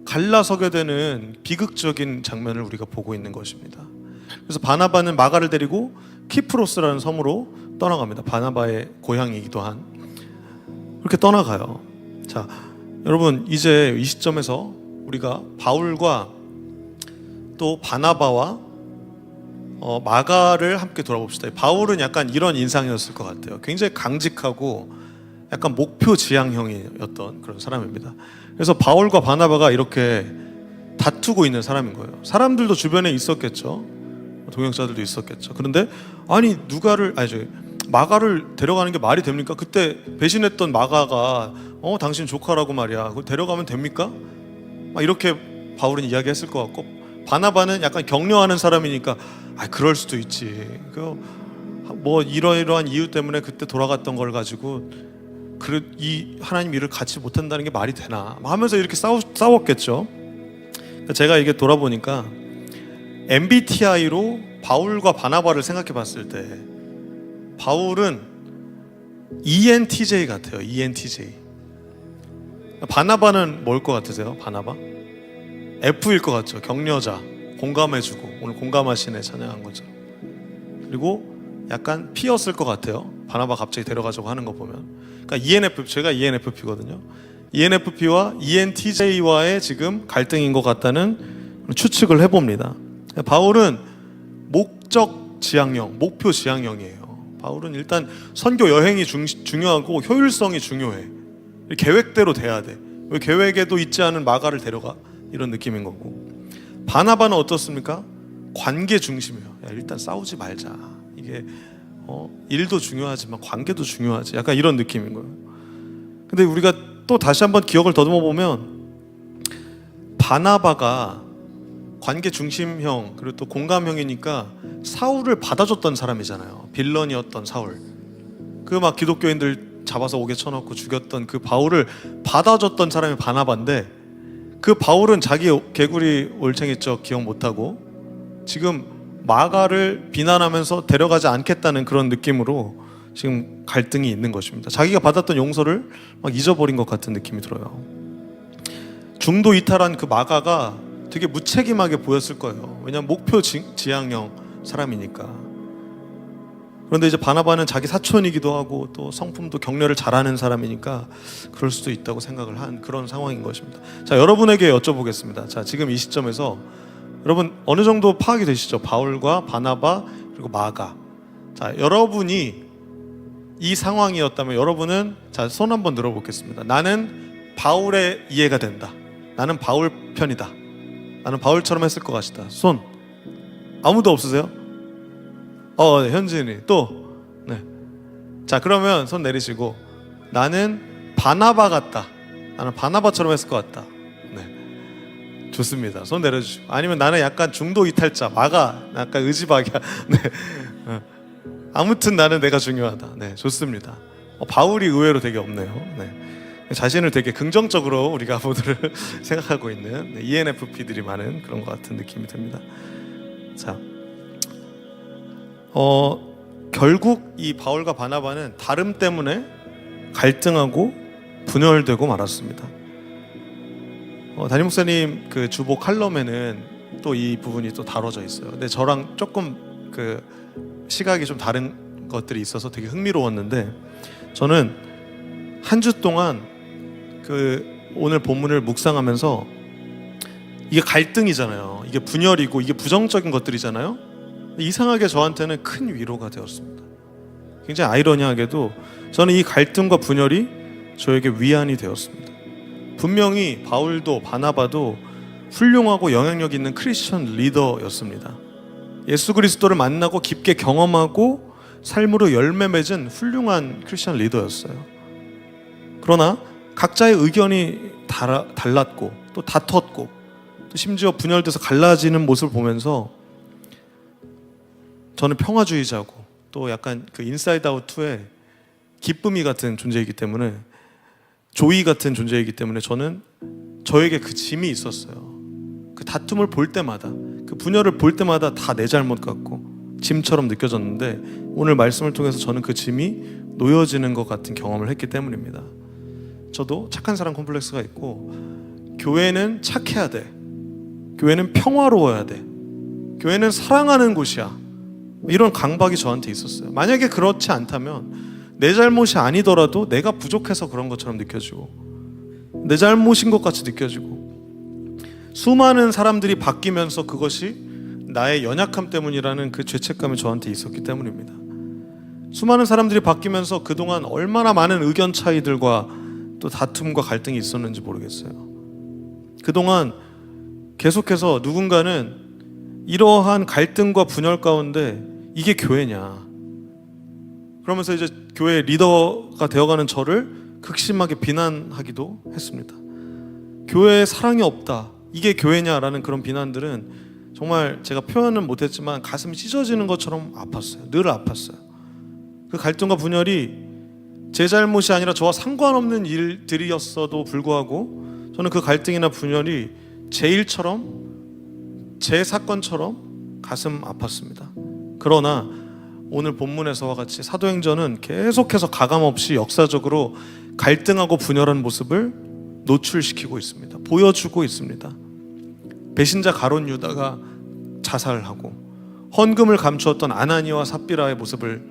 갈라서게 되는 비극적인 장면을 우리가 보고 있는 것입니다. 그래서 바나바는 마가를 데리고 키프로스라는 섬으로 떠나갑니다. 바나바의 고향이기도 한. 그렇게 떠나가요. 자, 여러분 이제 이 시점에서 우리가 바울과 또 바나바와 마가를 함께 돌아봅시다. 바울은 약간 이런 인상이었을 것 같아요. 굉장히 강직하고 약간 목표 지향형이었던 그런 사람입니다. 그래서 바울과 바나바가 이렇게 다투고 있는 사람인 거예요. 사람들도 주변에 있었겠죠. 동역자들도 있었겠죠. 그런데 아니 마가를 데려가는 게 말이 됩니까? 그때 배신했던 마가가 당신 조카라고 말이야. 그거 데려가면 됩니까? 막 이렇게 바울은 이야기했을 것 같고, 바나바는 약간 격려하는 사람이니까 그럴 수도 있지. 뭐 이러이러한 이유 때문에 그때 돌아갔던 걸 가지고 이 하나님 일을 같이 못한다는 게 말이 되나 하면서 이렇게 싸웠겠죠. 제가 이게 돌아보니까 MBTI로 바울과 바나바를 생각해 봤을 때 바울은 ENTJ 같아요. ENTJ. 바나바는 뭘 것 같으세요? 바나바? F일 것 같죠. 격려자, 공감해주고, 오늘 공감하시네 찬양한 거죠. 그리고 약간 P였을 것 같아요. 바나바 갑자기 데려가자고 하는 거 보면. 그러니까 ENFP, 제가 ENFP거든요. ENFP와 ENTJ와의 지금 갈등인 것 같다는 추측을 해봅니다. 바울은 목적 지향형, 목표 지향형이에요. 바울은 일단 선교 여행이 중요하고 효율성이 중요해. 계획대로 돼야 돼. 왜 계획에도 있지 않은 마가를 데려가? 이런 느낌인 거고, 바나바는 어떻습니까? 관계 중심이에요. 일단 싸우지 말자. 이게 일도 중요하지만 관계도 중요하지. 약간 이런 느낌인 거예요. 근데 우리가 또 다시 한번 기억을 더듬어 보면 바나바가 관계 중심형 그리고 또 공감형이니까 사울을 받아줬던 사람이잖아요. 빌런이었던 사울. 그 막 기독교인들 잡아서 옥에 쳐넣고 죽였던 그 바울을 받아줬던 사람이 바나바인데, 그 바울은 자기 개구리 올챙이적 기억 못하고 지금 마가를 비난하면서 데려가지 않겠다는 그런 느낌으로 지금 갈등이 있는 것입니다. 자기가 받았던 용서를 막 잊어버린 것 같은 느낌이 들어요. 중도 이탈한 그 마가가 되게 무책임하게 보였을 거예요. 왜냐하면 목표 지향형 사람이니까. 그런데 이제 바나바는 자기 사촌이기도 하고 또 성품도 격려를 잘하는 사람이니까 그럴 수도 있다고 생각을 한 그런 상황인 것입니다. 자, 여러분에게 여쭤보겠습니다. 자, 지금 이 시점에서 여러분 어느 정도 파악이 되시죠? 바울과 바나바 그리고 마가. 자, 여러분이 이 상황이었다면 여러분은 손 한번 들어보겠습니다. 나는 바울의 이해가 된다. 나는 바울 편이다. 나는 바울처럼 했을 것 같다. 손. 아무도 없으세요? 네, 현진이 또. 네. 자, 그러면 손 내리시고 나는 바나바 같다. 나는 바나바처럼 했을 것 같다. 네. 좋습니다. 손 내려주시고. 아니면 나는 약간 중도 이탈자, 마가, 약간 의지박이야. 네. 아무튼 나는 내가 중요하다. 네, 좋습니다. 바울이 의외로 되게 없네요. 네. 자신을 되게 긍정적으로 우리가 모두를 생각하고 있는 ENFP들이 많은 그런 것 같은 느낌이 듭니다. 자, 결국 이 바울과 바나바는 다름 때문에 갈등하고 분열되고 말았습니다. 담임 목사님 그 주보 칼럼에는 또 이 부분이 또 다뤄져 있어요. 근데 저랑 조금 그 시각이 좀 다른 것들이 있어서 되게 흥미로웠는데, 저는 한 주 동안 그 오늘 본문을 묵상하면서 이게 갈등이잖아요. 이게 분열이고 이게 부정적인 것들이잖아요. 이상하게 저한테는 큰 위로가 되었습니다. 굉장히 아이러니하게도 저는 이 갈등과 분열이 저에게 위안이 되었습니다. 분명히 바울도 바나바도 훌륭하고 영향력 있는 크리스천 리더였습니다. 예수 그리스도를 만나고 깊게 경험하고 삶으로 열매 맺은 훌륭한 크리스천 리더였어요. 그러나 각자의 의견이 달랐고 또 다퉜고 또 심지어 분열돼서 갈라지는 모습을 보면서 저는 평화주의자고 또 약간 그 인사이드 아웃 2의 기쁨이 같은 존재이기 때문에, 조이 같은 존재이기 때문에 저는 저에게 그 짐이 있었어요. 그 다툼을 볼 때마다, 그 분열을 볼 때마다 다 내 잘못 같고 짐처럼 느껴졌는데, 오늘 말씀을 통해서 저는 그 짐이 놓여지는 것 같은 경험을 했기 때문입니다. 저도 착한 사람 콤플렉스가 있고 교회는 착해야 돼. 교회는 평화로워야 돼. 교회는 사랑하는 곳이야. 이런 강박이 저한테 있었어요. 만약에 그렇지 않다면 내 잘못이 아니더라도 내가 부족해서 그런 것처럼 느껴지고 내 잘못인 것 같이 느껴지고 수많은 사람들이 바뀌면서 그것이 나의 연약함 때문이라는 그 죄책감이 저한테 있었기 때문입니다. 수많은 사람들이 바뀌면서 그동안 얼마나 많은 의견 차이들과 또 다툼과 갈등이 있었는지 모르겠어요. 그동안 계속해서 누군가는 이러한 갈등과 분열 가운데 이게 교회냐, 그러면서 이제 교회 리더가 되어가는 저를 극심하게 비난하기도 했습니다. 교회에 사랑이 없다, 이게 교회냐라는 그런 비난들은 정말 제가 표현은 못했지만 가슴이 찢어지는 것처럼 아팠어요. 늘 아팠어요. 그 갈등과 분열이 제 잘못이 아니라 저와 상관없는 일들이었어도 불구하고 저는 그 갈등이나 분열이 제 일처럼, 제 사건처럼 가슴 아팠습니다. 그러나 오늘 본문에서와 같이 사도행전은 계속해서 가감없이 역사적으로 갈등하고 분열한 모습을 노출시키고 있습니다. 보여주고 있습니다. 배신자 가룟 유다가 자살하고 헌금을 감추었던 아나니와 삽비라의 모습을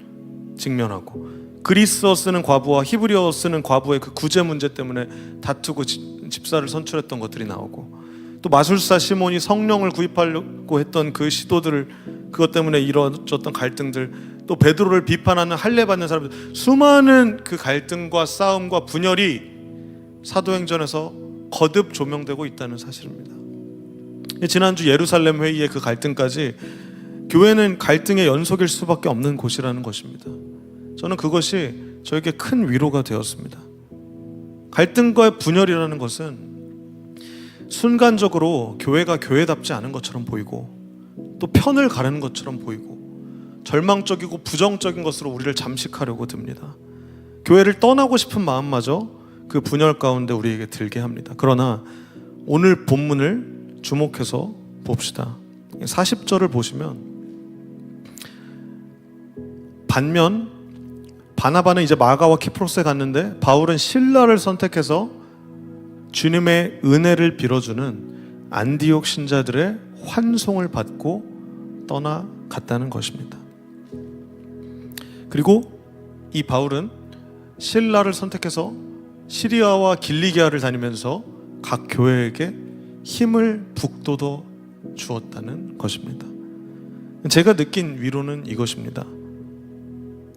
직면하고 그리스어 쓰는 과부와 히브리어 쓰는 과부의 그 구제 문제 때문에 다투고 집사를 선출했던 것들이 나오고 또 마술사 시몬이 성령을 구입하려고 했던 그 시도들을 그것 때문에 이루어졌던 갈등들, 또 베드로를 비판하는 할례받는 사람들, 수많은 그 갈등과 싸움과 분열이 사도행전에서 거듭 조명되고 있다는 사실입니다. 지난주 예루살렘 회의의 그 갈등까지 교회는 갈등의 연속일 수밖에 없는 곳이라는 것입니다. 저는 그것이 저에게 큰 위로가 되었습니다. 갈등과 분열이라는 것은 순간적으로 교회가 교회답지 않은 것처럼 보이고 또 편을 가르는 것처럼 보이고 절망적이고 부정적인 것으로 우리를 잠식하려고 듭니다. 교회를 떠나고 싶은 마음마저 그 분열 가운데 우리에게 들게 합니다. 그러나 오늘 본문을 주목해서 봅시다. 40절을 보시면 반면 바나바는 이제 마가와 키프로스에 갔는데 바울은 실라를 선택해서 주님의 은혜를 빌어주는 안디옥 신자들의 환송을 받고 떠나갔다는 것입니다. 그리고 이 바울은 실라를 선택해서 시리아와 길리기아를 다니면서 각 교회에게 힘을 북돋워 주었다는 것입니다. 제가 느낀 위로는 이것입니다.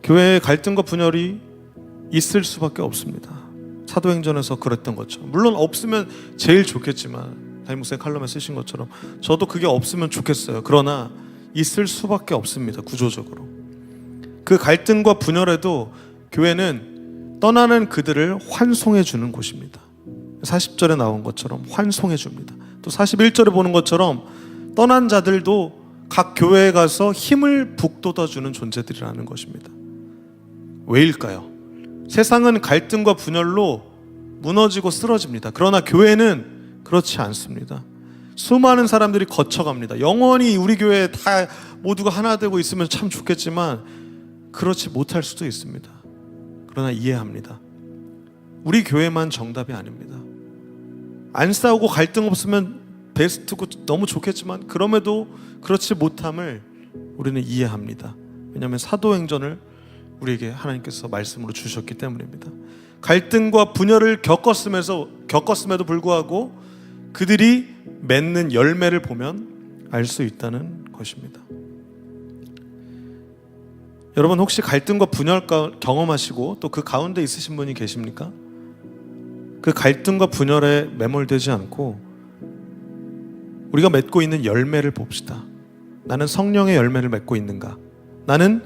교회의 갈등과 분열이 있을 수밖에 없습니다. 사도행전에서 그랬던 것처럼, 물론 없으면 제일 좋겠지만 담임 목사님 칼럼에 쓰신 것처럼 저도 그게 없으면 좋겠어요. 그러나 있을 수밖에 없습니다. 구조적으로 그 갈등과 분열에도 교회는 떠나는 그들을 환송해 주는 곳입니다. 40절에 나온 것처럼 환송해 줍니다. 또 41절에 보는 것처럼 떠난 자들도 각 교회에 가서 힘을 북돋아 주는 존재들이라는 것입니다. 왜일까요? 세상은 갈등과 분열로 무너지고 쓰러집니다. 그러나 교회는 그렇지 않습니다. 수많은 사람들이 거쳐갑니다. 영원히 우리 교회에 다 모두가 하나 되고 있으면 참 좋겠지만 그렇지 못할 수도 있습니다. 그러나 이해합니다. 우리 교회만 정답이 아닙니다. 안 싸우고 갈등 없으면 베스트고 너무 좋겠지만 그럼에도 그렇지 못함을 우리는 이해합니다. 왜냐하면 사도행전을 우리에게 하나님께서 말씀으로 주셨기 때문입니다. 갈등과 분열을 겪었음에도 불구하고 그들이 맺는 열매를 보면 알 수 있다는 것입니다. 여러분 혹시 갈등과 분열 경험하시고 또 그 가운데 있으신 분이 계십니까? 그 갈등과 분열에 매몰되지 않고 우리가 맺고 있는 열매를 봅시다. 나는 성령의 열매를 맺고 있는가? 나는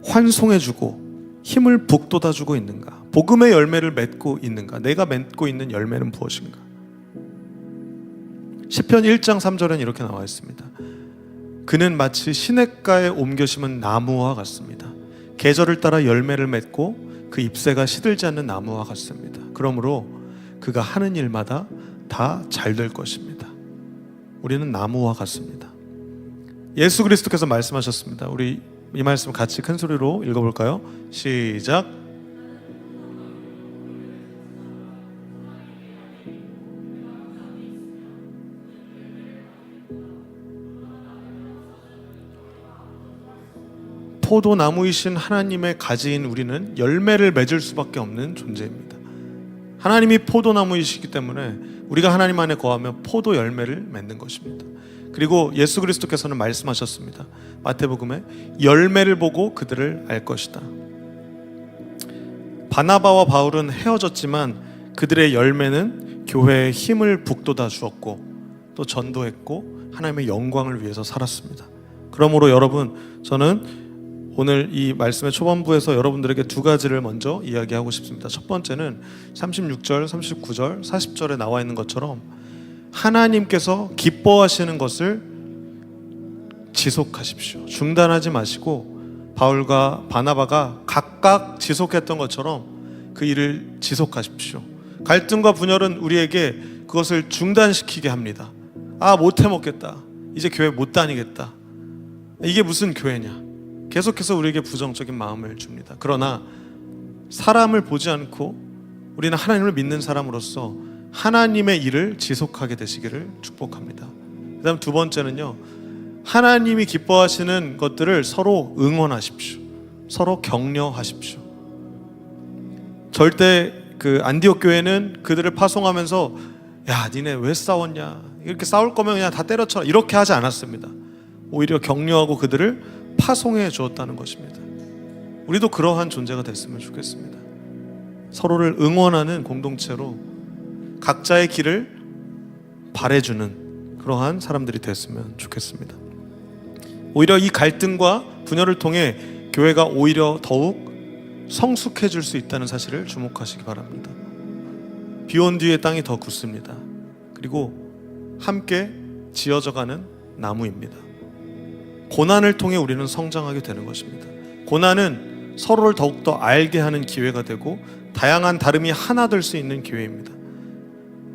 환송해주고 힘을 북돋아주고 있는가? 복음의 열매를 맺고 있는가? 내가 맺고 있는 열매는 무엇인가? 시편 1장 3절엔 이렇게 나와 있습니다. 그는 마치 시냇가에 옮겨 심은 나무와 같습니다. 계절을 따라 열매를 맺고 그 잎새가 시들지 않는 나무와 같습니다. 그러므로 그가 하는 일마다 다 잘 될 것입니다. 우리는 나무와 같습니다. 예수 그리스도께서 말씀하셨습니다. 우리 이 말씀 같이 큰 소리로 읽어볼까요? 시작. 포도나무이신 하나님의 가지인 우리는 열매를 맺을 수밖에 없는 존재입니다. 하나님이 포도나무이시기 때문에 우리가 하나님 안에 거하면 포도 열매를 맺는 것입니다. 그리고 예수 그리스도께서는 말씀하셨습니다. 마태복음에 열매를 보고 그들을 알 것이다. 바나바와 바울은 헤어졌지만 그들의 열매는 교회에 힘을 북돋아 주었고 또 전도했고 하나님의 영광을 위해서 살았습니다. 그러므로 여러분, 저는 오늘 이 말씀의 초반부에서 여러분들에게 두 가지를 먼저 이야기하고 싶습니다. 첫 번째는 36절, 39절, 40절에 나와 있는 것처럼 하나님께서 기뻐하시는 것을 지속하십시오. 중단하지 마시고 바울과 바나바가 각각 지속했던 것처럼 그 일을 지속하십시오. 갈등과 분열은 우리에게 그것을 중단시키게 합니다. 아, 못 해먹겠다. 이제 교회 못 다니겠다. 이게 무슨 교회냐. 계속해서 우리에게 부정적인 마음을 줍니다. 그러나 사람을 보지 않고 우리는 하나님을 믿는 사람으로서 하나님의 일을 지속하게 되시기를 축복합니다. 그 다음 두 번째는요, 하나님이 기뻐하시는 것들을 서로 응원하십시오. 서로 격려하십시오. 절대 그 안디옥 교회는 그들을 파송하면서 야, 니네 왜 싸웠냐, 이렇게 싸울 거면 그냥 다 때려쳐, 이렇게 하지 않았습니다. 오히려 격려하고 그들을 파송해 주었다는 것입니다. 우리도 그러한 존재가 됐으면 좋겠습니다. 서로를 응원하는 공동체로 각자의 길을 바래주는 그러한 사람들이 됐으면 좋겠습니다. 오히려 이 갈등과 분열을 통해 교회가 오히려 더욱 성숙해질 수 있다는 사실을 주목하시기 바랍니다. 비온 뒤에 땅이 더 굳습니다. 그리고 함께 지어져가는 나무입니다. 고난을 통해 우리는 성장하게 되는 것입니다. 고난은 서로를 더욱더 알게 하는 기회가 되고 다양한 다름이 하나 될 수 있는 기회입니다.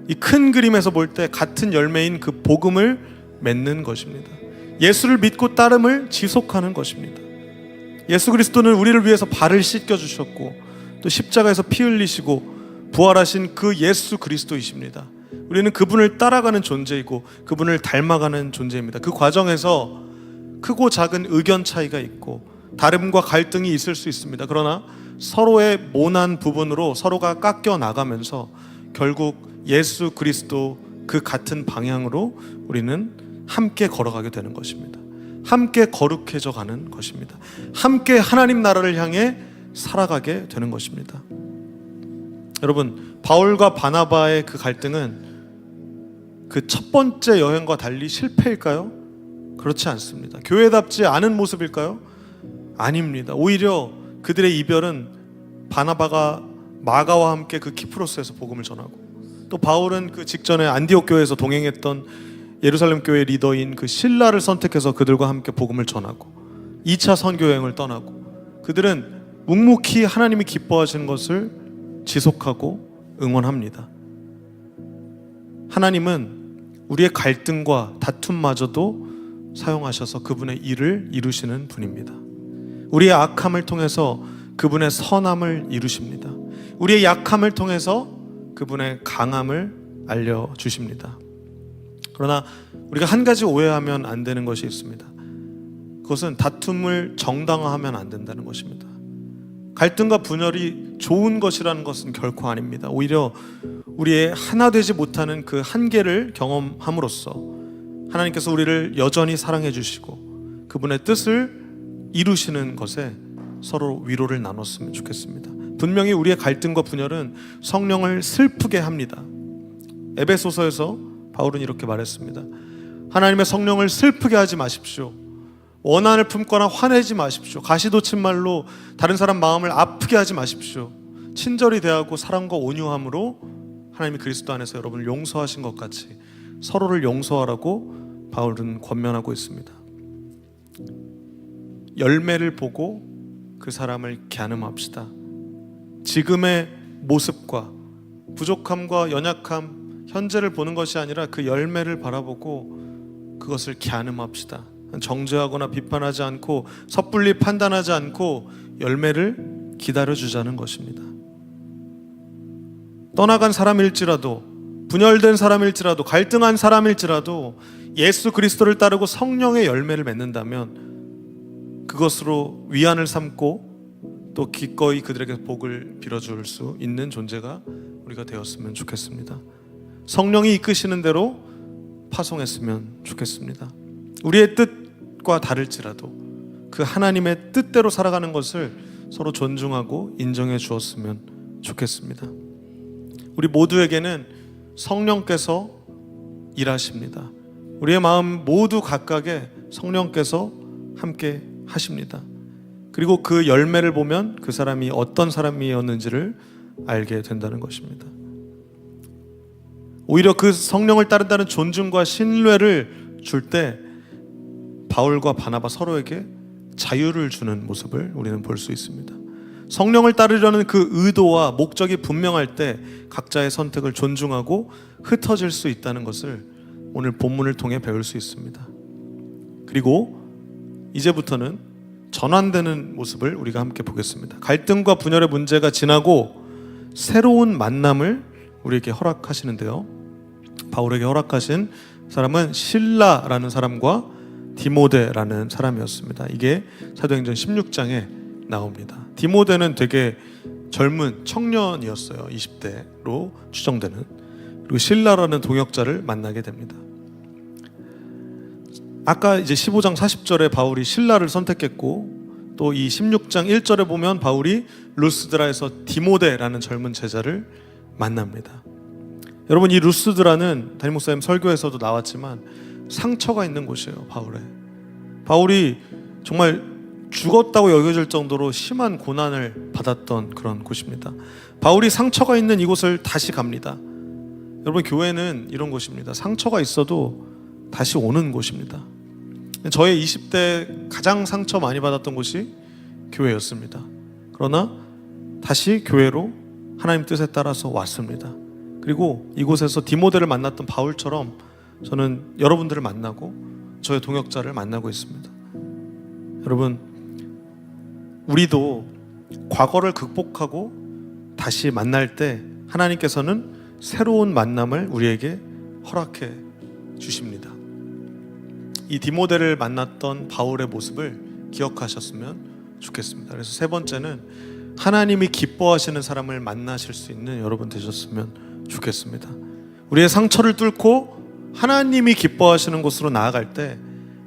이 큰 그림에서 볼 때 같은 열매인 그 복음을 맺는 것입니다. 예수를 믿고 따름을 지속하는 것입니다. 예수 그리스도는 우리를 위해서 발을 씻겨주셨고 또 십자가에서 피 흘리시고 부활하신 그 예수 그리스도이십니다. 우리는 그분을 따라가는 존재이고 그분을 닮아가는 존재입니다. 그 과정에서 크고 작은 의견 차이가 있고 다름과 갈등이 있을 수 있습니다. 그러나 서로의 모난 부분으로 서로가 깎여 나가면서 결국 예수 그리스도 그 같은 방향으로 우리는 함께 걸어가게 되는 것입니다. 함께 거룩해져 가는 것입니다. 함께 하나님 나라를 향해 살아가게 되는 것입니다. 여러분, 바울과 바나바의 그 갈등은 그 첫 번째 여행과 달리 실패일까요? 그렇지 않습니다. 교회답지 않은 모습일까요? 아닙니다. 오히려 그들의 이별은 바나바가 마가와 함께 그 키프로스에서 복음을 전하고 또 바울은 그 직전에 안디옥 교회에서 동행했던 예루살렘 교회 리더인 그 실라를 선택해서 그들과 함께 복음을 전하고 2차 선교 여행을 떠나고 그들은 묵묵히 하나님이 기뻐하시는 것을 지속하고 응원합니다. 하나님은 우리의 갈등과 다툼마저도 사용하셔서 그분의 일을 이루시는 분입니다. 우리의 악함을 통해서 그분의 선함을 이루십니다. 우리의 약함을 통해서 그분의 강함을 알려주십니다. 그러나 우리가 한 가지 오해하면 안 되는 것이 있습니다. 그것은 다툼을 정당화하면 안 된다는 것입니다. 갈등과 분열이 좋은 것이라는 것은 결코 아닙니다. 오히려 우리의 하나 되지 못하는 그 한계를 경험함으로써 하나님께서 우리를 여전히 사랑해 주시고 그분의 뜻을 이루시는 것에 서로 위로를 나눴으면 좋겠습니다. 분명히 우리의 갈등과 분열은 성령을 슬프게 합니다. 에베소서에서 바울은 이렇게 말했습니다. 하나님의 성령을 슬프게 하지 마십시오. 원한을 품거나 화내지 마십시오. 가시돋친 말로 다른 사람 마음을 아프게 하지 마십시오. 친절히 대하고 사랑과 온유함으로 하나님이 그리스도 안에서 여러분을 용서하신 것 같이 서로를 용서하라고 바울은 권면하고 있습니다. 열매를 보고 그 사람을 갸름합시다. 지금의 모습과 부족함과 연약함, 현재를 보는 것이 아니라 그 열매를 바라보고 그것을 갸름합시다. 정죄하거나 비판하지 않고 섣불리 판단하지 않고 열매를 기다려주자는 것입니다. 떠나간 사람일지라도 분열된 사람일지라도 갈등한 사람일지라도 예수 그리스도를 따르고 성령의 열매를 맺는다면 그것으로 위안을 삼고 또 기꺼이 그들에게 복을 빌어줄 수 있는 존재가 우리가 되었으면 좋겠습니다. 성령이 이끄시는 대로 파송했으면 좋겠습니다. 우리의 뜻과 다를지라도 그 하나님의 뜻대로 살아가는 것을 서로 존중하고 인정해 주었으면 좋겠습니다. 우리 모두에게는 성령께서 일하십니다. 우리의 마음 모두 각각에 성령께서 함께 하십니다. 그리고 그 열매를 보면 그 사람이 어떤 사람이었는지를 알게 된다는 것입니다. 오히려 그 성령을 따른다는 존중과 신뢰를 줄 때 바울과 바나바 서로에게 자유를 주는 모습을 우리는 볼 수 있습니다. 성령을 따르려는 그 의도와 목적이 분명할 때 각자의 선택을 존중하고 흩어질 수 있다는 것을 오늘 본문을 통해 배울 수 있습니다. 그리고 이제부터는 전환되는 모습을 우리가 함께 보겠습니다. 갈등과 분열의 문제가 지나고 새로운 만남을 우리에게 허락하시는데요. 바울에게 허락하신 사람은 실라라는 사람과 디모데라는 사람이었습니다. 이게 사도행전 16장에 나옵니다. 디모데는 되게 젊은 청년이었어요. 20대로 추정되는. 그리고 실라라는 동역자를 만나게 됩니다. 아까 이제 15장 40절에 바울이 실라를 선택했고 또 이 16장 1절에 보면 바울이 루스드라에서 디모데라는 젊은 제자를 만납니다. 여러분, 이 루스드라는 담임 목사님 설교에서도 나왔지만 상처가 있는 곳이에요. 바울이 정말 죽었다고 여겨질 정도로 심한 고난을 받았던 그런 곳입니다. 바울이 상처가 있는 이곳을 다시 갑니다. 여러분, 교회는 이런 곳입니다. 상처가 있어도 다시 오는 곳입니다. 저의 20대 가장 상처 많이 받았던 곳이 교회였습니다. 그러나 다시 교회로 하나님 뜻에 따라서 왔습니다. 그리고 이곳에서 디모데를 만났던 바울처럼 저는 여러분들을 만나고 저의 동역자를 만나고 있습니다. 여러분, 우리도 과거를 극복하고 다시 만날 때 하나님께서는 새로운 만남을 우리에게 허락해 주십니다. 이 디모데를 만났던 바울의 모습을 기억하셨으면 좋겠습니다. 그래서 세 번째는 하나님이 기뻐하시는 사람을 만나실 수 있는 여러분 되셨으면 좋겠습니다. 우리의 상처를 뚫고 하나님이 기뻐하시는 곳으로 나아갈 때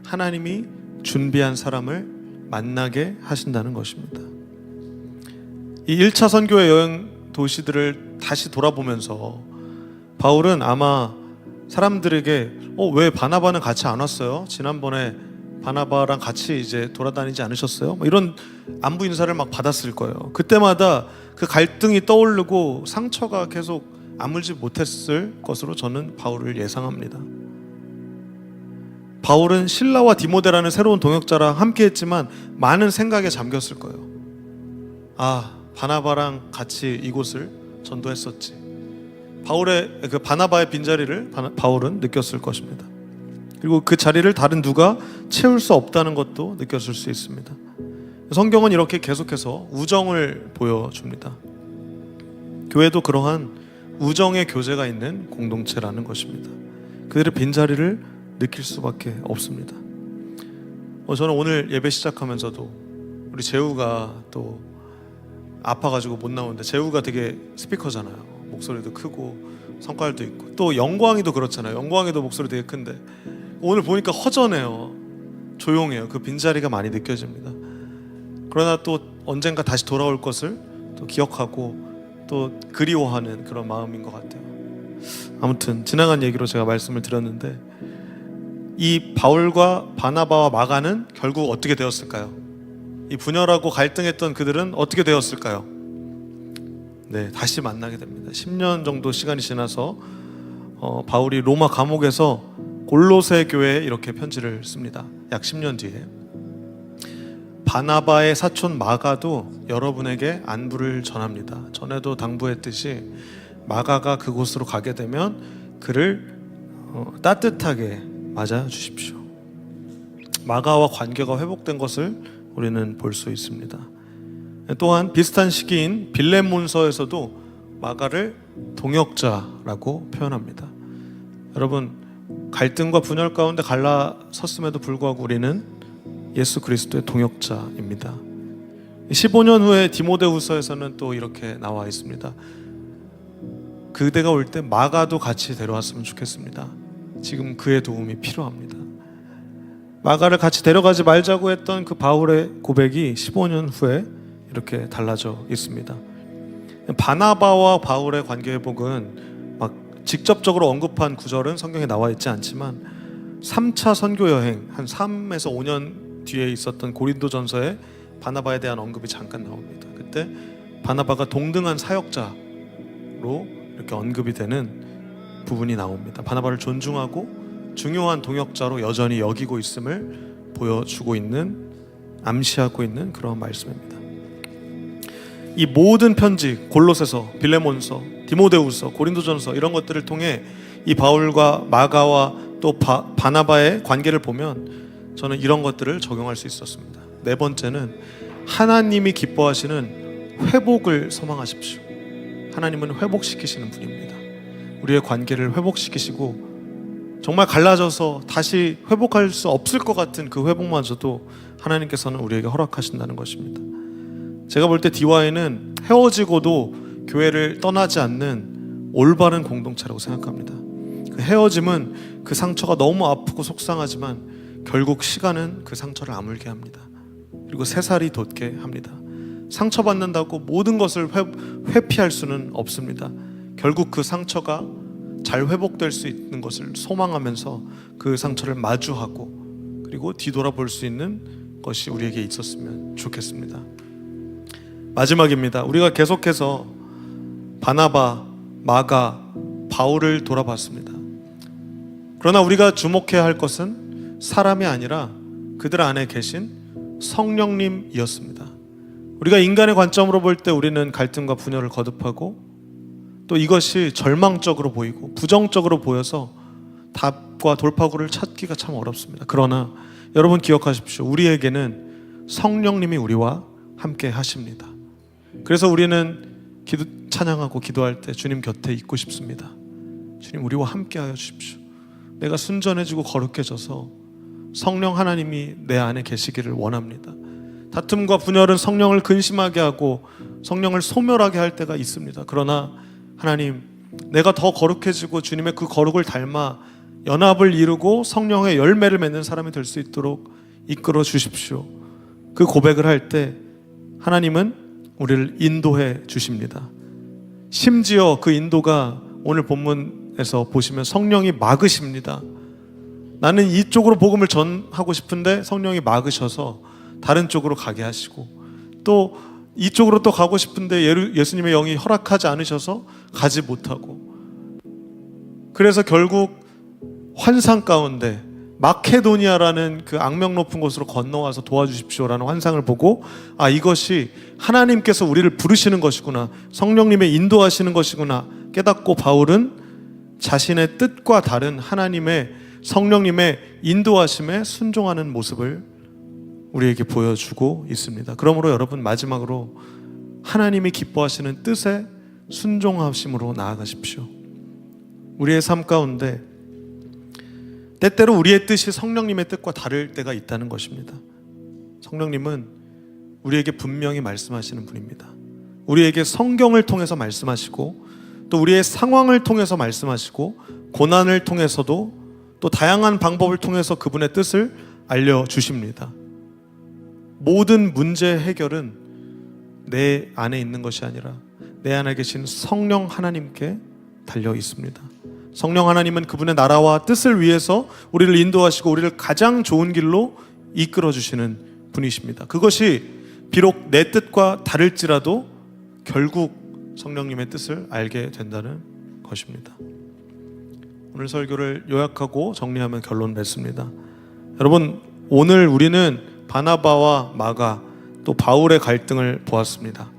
하나님이 준비한 사람을 만나게 하신다는 것입니다. 이 1차 선교의 여행 도시들을 다시 돌아보면서 바울은 아마 사람들에게 왜 바나바는 같이 안 왔어요? 지난번에 바나바랑 같이 이제 돌아다니지 않으셨어요? 뭐 이런 안부 인사를 막 받았을 거예요. 그때마다 그 갈등이 떠오르고 상처가 계속 아물지 못했을 것으로 저는 바울을 예상합니다. 바울은 실라와 디모데라는 새로운 동역자랑 함께 했지만 많은 생각에 잠겼을 거예요. 바나바랑 같이 이곳을 전도했었지. 바울의 그 바나바의 빈자리를 바울은 느꼈을 것입니다. 그리고 그 자리를 다른 누가 채울 수 없다는 것도 느꼈을 수 있습니다. 성경은 이렇게 계속해서 우정을 보여줍니다. 교회도 그러한 우정의 교제가 있는 공동체라는 것입니다. 그들의 빈자리를 느낄 수밖에 없습니다. 저는 오늘 예배 시작하면서도 우리 재우가 또 아파가지고 못 나오는데, 재우가 되게 스피커잖아요. 목소리도 크고 성깔도 있고, 또 영광이도 그렇잖아요. 영광이도 목소리 되게 큰데 오늘 보니까 허전해요. 조용해요. 그 빈자리가 많이 느껴집니다. 그러나 또 언젠가 다시 돌아올 것을 또 기억하고 또 그리워하는 그런 마음인 것 같아요. 아무튼 지나간 얘기로 제가 말씀을 드렸는데, 이 바울과 바나바와 마가는 결국 어떻게 되었을까요? 이 분열하고 갈등했던 그들은 어떻게 되었을까요? 네, 다시 만나게 됩니다. 10년 정도 시간이 지나서 바울이 로마 감옥에서 골로새 교회에 이렇게 편지를 씁니다. 약 10년 뒤에. 바나바의 사촌 마가도 여러분에게 안부를 전합니다. 전에도 당부했듯이 마가가 그곳으로 가게 되면 그를 따뜻하게 맞아 주십시오. 마가와 관계가 회복된 것을 우리는 볼 수 있습니다. 또한 비슷한 시기인 빌레몬서에서도 마가를 동역자라고 표현합니다. 여러분, 갈등과 분열 가운데 갈라섰음에도 불구하고 우리는 예수 그리스도의 동역자입니다. 15년 후에 디모데후서에서는 또 이렇게 나와 있습니다. 그대가 올 때 마가도 같이 데려왔으면 좋겠습니다. 지금 그의 도움이 필요합니다. 마가를 같이 데려가지 말자고 했던 그 바울의 고백이 15년 후에 이렇게 달라져 있습니다. 바나바와 바울의 관계 회복은 막 직접적으로 언급한 구절은 성경에 나와 있지 않지만 3차 선교 여행 한 3에서 5년 뒤에 있었던 고린도전서에 바나바에 대한 언급이 잠깐 나옵니다. 그때 바나바가 동등한 사역자로 이렇게 언급이 되는 부분이 나옵니다. 바나바를 존중하고 중요한 동역자로 여전히 여기고 있음을 보여주고 있는, 암시하고 있는 그런 말씀입니다. 이 모든 편지, 골로새서, 빌레몬서, 디모데후서, 고린도전서 이런 것들을 통해 이 바울과 마가와 또 바나바의 관계를 보면 저는 이런 것들을 적용할 수 있었습니다. 네 번째는 하나님이 기뻐하시는 회복을 소망하십시오. 하나님은 회복시키시는 분입니다. 우리의 관계를 회복시키시고 정말 갈라져서 다시 회복할 수 없을 것 같은 그 회복마저도 하나님께서는 우리에게 허락하신다는 것입니다. 제가 볼 때 DY는 헤어지고도 교회를 떠나지 않는 올바른 공동체라고 생각합니다. 그 헤어짐은 그 상처가 너무 아프고 속상하지만 결국 시간은 그 상처를 아물게 합니다. 그리고 새살이 돋게 합니다. 상처받는다고 모든 것을 회피할 수는 없습니다. 결국 그 상처가 잘 회복될 수 있는 것을 소망하면서 그 상처를 마주하고 그리고 뒤돌아볼 수 있는 것이 우리에게 있었으면 좋겠습니다. 마지막입니다. 우리가 계속해서 바나바, 마가, 바울을 돌아봤습니다. 그러나 우리가 주목해야 할 것은 사람이 아니라 그들 안에 계신 성령님이었습니다. 우리가 인간의 관점으로 볼 때 우리는 갈등과 분열을 거듭하고 또 이것이 절망적으로 보이고 부정적으로 보여서 답과 돌파구를 찾기가 참 어렵습니다. 그러나 여러분 기억하십시오. 우리에게는 성령님이 우리와 함께 하십니다. 그래서 우리는 찬양하고 기도할 때 주님 곁에 있고 싶습니다. 주님 우리와 함께 하여 주십시오. 내가 순전해지고 거룩해져서 성령 하나님이 내 안에 계시기를 원합니다. 다툼과 분열은 성령을 근심하게 하고 성령을 소멸하게 할 때가 있습니다. 그러나 하나님, 내가 더 거룩해지고 주님의 그 거룩을 닮아 연합을 이루고 성령의 열매를 맺는 사람이 될 수 있도록 이끌어 주십시오. 그 고백을 할 때 하나님은 우리를 인도해 주십니다. 심지어 그 인도가 오늘 본문에서 보시면 성령이 막으십니다. 나는 이쪽으로 복음을 전하고 싶은데 성령이 막으셔서 다른 쪽으로 가게 하시고 또 이쪽으로 또 가고 싶은데 예수님의 영이 허락하지 않으셔서 가지 못하고 그래서 결국 환상 가운데 마케도니아라는 그 악명 높은 곳으로 건너와서 도와주십시오라는 환상을 보고 아 이것이 하나님께서 우리를 부르시는 것이구나 성령님의 인도하시는 것이구나 깨닫고 바울은 자신의 뜻과 다른 하나님의 성령님의 인도하심에 순종하는 모습을 우리에게 보여주고 있습니다. 그러므로 여러분 마지막으로 하나님이 기뻐하시는 뜻에 순종하심으로 나아가십시오. 우리의 삶 가운데 때때로 우리의 뜻이 성령님의 뜻과 다를 때가 있다는 것입니다. 성령님은 우리에게 분명히 말씀하시는 분입니다. 우리에게 성경을 통해서 말씀하시고 또 우리의 상황을 통해서 말씀하시고 고난을 통해서도 또 다양한 방법을 통해서 그분의 뜻을 알려주십니다. 모든 문제 해결은 내 안에 있는 것이 아니라 내 안에 계신 성령 하나님께 달려 있습니다. 성령 하나님은 그분의 나라와 뜻을 위해서 우리를 인도하시고 우리를 가장 좋은 길로 이끌어 주시는 분이십니다. 그것이 비록 내 뜻과 다를지라도 결국 성령님의 뜻을 알게 된다는 것입니다. 오늘 설교를 요약하고 정리하면 결론 맺습니다. 여러분, 오늘 우리는 바나바와 마가 또 바울의 갈등을 보았습니다.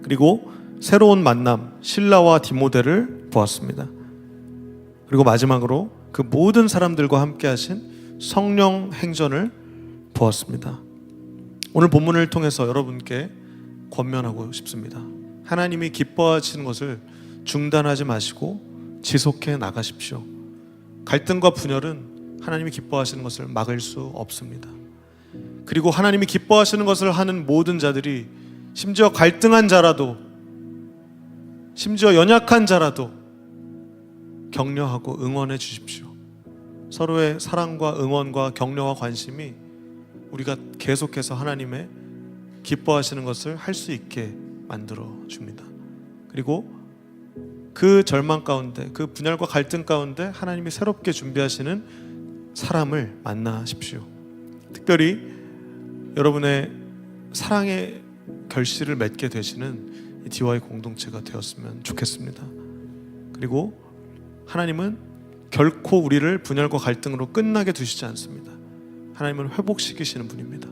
그리고 새로운 만남 실라와 디모데를 보았습니다. 그리고 마지막으로 그 모든 사람들과 함께 하신 성령 행전을 보았습니다. 오늘 본문을 통해서 여러분께 권면하고 싶습니다. 하나님이 기뻐하시는 것을 중단하지 마시고 지속해 나가십시오. 갈등과 분열은 하나님이 기뻐하시는 것을 막을 수 없습니다. 그리고 하나님이 기뻐하시는 것을 하는 모든 자들이 심지어 갈등한 자라도, 심지어 연약한 자라도 격려하고 응원해 주십시오. 서로의 사랑과 응원과 격려와 관심이 우리가 계속해서 하나님의 기뻐하시는 것을 할 수 있게 만들어 줍니다. 그리고 그 절망 가운데, 그 분열과 갈등 가운데 하나님이 새롭게 준비하시는 사람을 만나십시오. 특별히 여러분의 사랑의 결실을 맺게 되시는 이 DY 공동체가 되었으면 좋겠습니다. 그리고 하나님은 결코 우리를 분열과 갈등으로 끝나게 두시지 않습니다. 하나님은 회복시키시는 분입니다.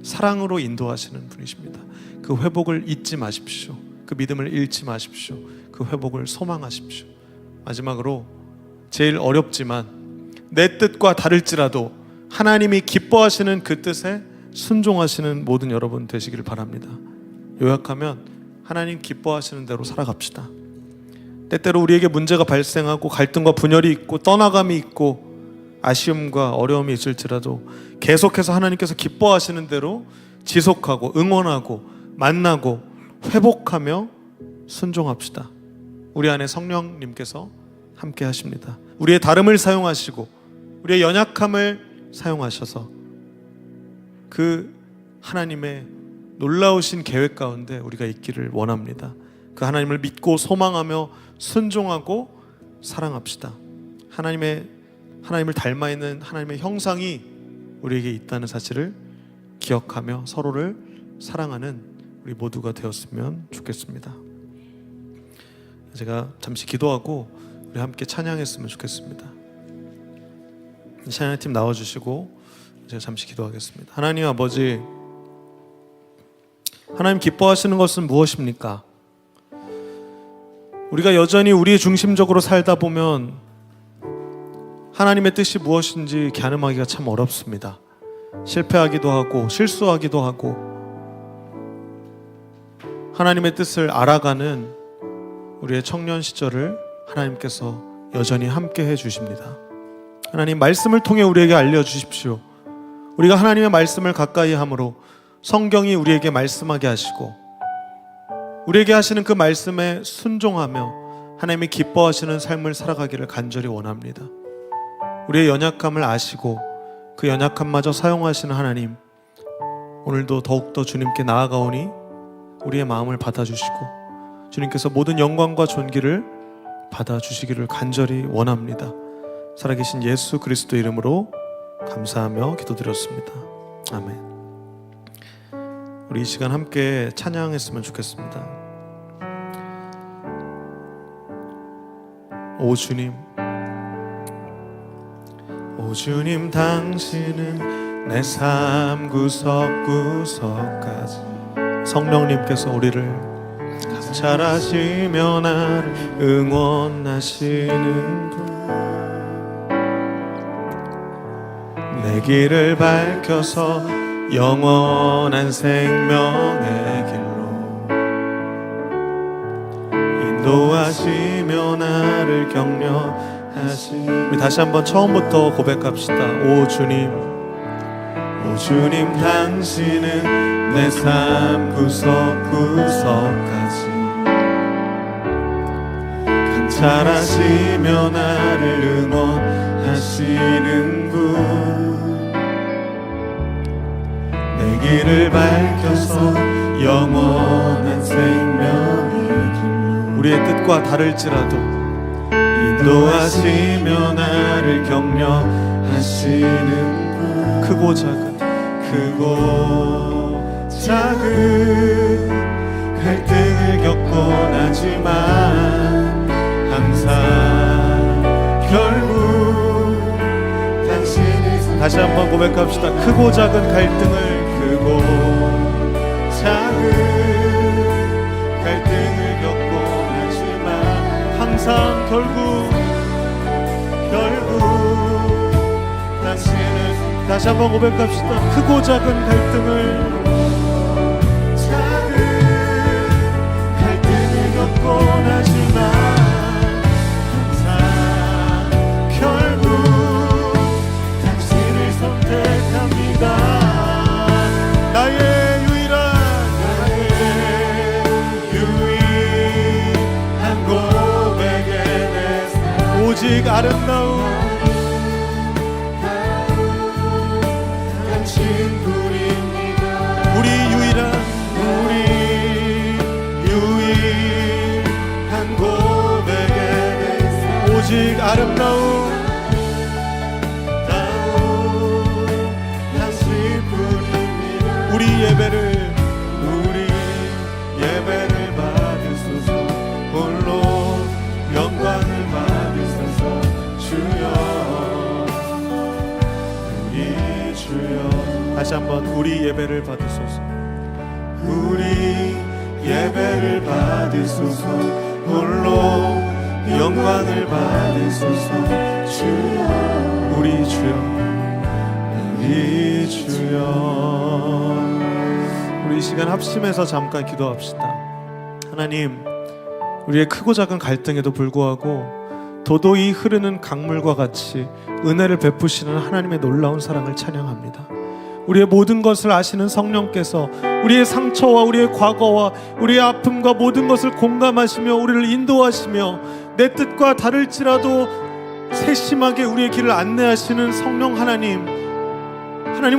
사랑으로 인도하시는 분이십니다. 그 회복을 잊지 마십시오. 그 믿음을 잃지 마십시오. 그 회복을 소망하십시오. 마지막으로 제일 어렵지만 내 뜻과 다를지라도 하나님이 기뻐하시는 그 뜻에 순종하시는 모든 여러분 되시기를 바랍니다. 요약하면 하나님 기뻐하시는 대로 살아갑시다. 때때로 우리에게 문제가 발생하고 갈등과 분열이 있고 떠나감이 있고 아쉬움과 어려움이 있을지라도 계속해서 하나님께서 기뻐하시는 대로 지속하고 응원하고 만나고 회복하며 순종합시다. 우리 안에 성령님께서 함께 하십니다. 우리의 다름을 사용하시고 우리의 연약함을 사용하셔서 그 하나님의 놀라우신 계획 가운데 우리가 있기를 원합니다. 그 하나님을 믿고 소망하며 순종하고 사랑합시다. 하나님을 닮아 있는 하나님의 형상이 우리에게 있다는 사실을 기억하며 서로를 사랑하는 우리 모두가 되었으면 좋겠습니다. 제가 잠시 기도하고 우리 함께 찬양했으면 좋겠습니다. 찬양팀 나와주시고 제가 잠시 기도하겠습니다. 하나님 아버지, 하나님 기뻐하시는 것은 무엇입니까? 우리가 여전히 우리 중심적으로 살다 보면 하나님의 뜻이 무엇인지 가늠하기가 참 어렵습니다. 실패하기도 하고 실수하기도 하고 하나님의 뜻을 알아가는 우리의 청년 시절을 하나님께서 여전히 함께 해주십니다. 하나님 말씀을 통해 우리에게 알려주십시오. 우리가 하나님의 말씀을 가까이 함으로 성경이 우리에게 말씀하게 하시고 우리에게 하시는 그 말씀에 순종하며 하나님이 기뻐하시는 삶을 살아가기를 간절히 원합니다. 우리의 연약함을 아시고 그 연약함마저 사용하시는 하나님, 오늘도 더욱더 주님께 나아가오니 우리의 마음을 받아주시고 주님께서 모든 영광과 존귀를 받아주시기를 간절히 원합니다. 살아계신 예수 그리스도 이름으로 감사하며 기도드렸습니다. 아멘. 우리 이 시간 함께 찬양했으면 좋겠습니다. 오 주님, 오 주님 당신은 내 삶 구석구석까지 성령님께서 우리를 감찰하시며 나를 응원하시는 분, 내 길을 밝혀서 영원한 생명의 길로 인도하시며 나를 격려하시. 우리 다시 한번 처음부터 고백합시다. 오 주님, 오 주님 당신은 내 삶 구석구석까지 감찰하시며 나를 응원하시는 분, 내 길을 밝혀서 영원한 생명의 길로 우리의 뜻과 다를지라도 인도하시며 나를 격려하시는 분, 크고 작은 갈등을 겪곤 하지만 항상 결국 당신이 다시 한번 고백합시다. 크고 작은 갈등을 겪곤 하지만 항상 결국 당신은 다시 한번 고백합시다. 크고 작은 갈등을 겪곤 하지만 항상 결국 당신을 선택합니다. 오직 아름다운 당신뿐입니다. 우리 유일한 고백에 오직 아름다운 당신뿐입니다. 우리 예배를 받으소서. 홀로 영광을 받으소서. 주여 우리 주여. 다시 한번 우리 예배를 받으소서. 우리 예배를 받으소서. 홀로 영광을 받으소서. 주여 우리 주여 우리 주여. 우리 이 시간 합심해서 잠깐 기도합시다. 하나님, 우리의 크고 작은 갈등에도 불구하고 도도히 흐르는 강물과 같이 은혜를 베푸시는 하나님의 놀라운 사랑을 찬양합니다. 우리의 모든 것을 아시는 성령께서 우리의 상처와 우리의 과거와 우리의 아픔과 모든 것을 공감하시며 우리를 인도하시며 내 뜻과 다를지라도 세심하게 우리의 길을 안내하시는 성령 하나님,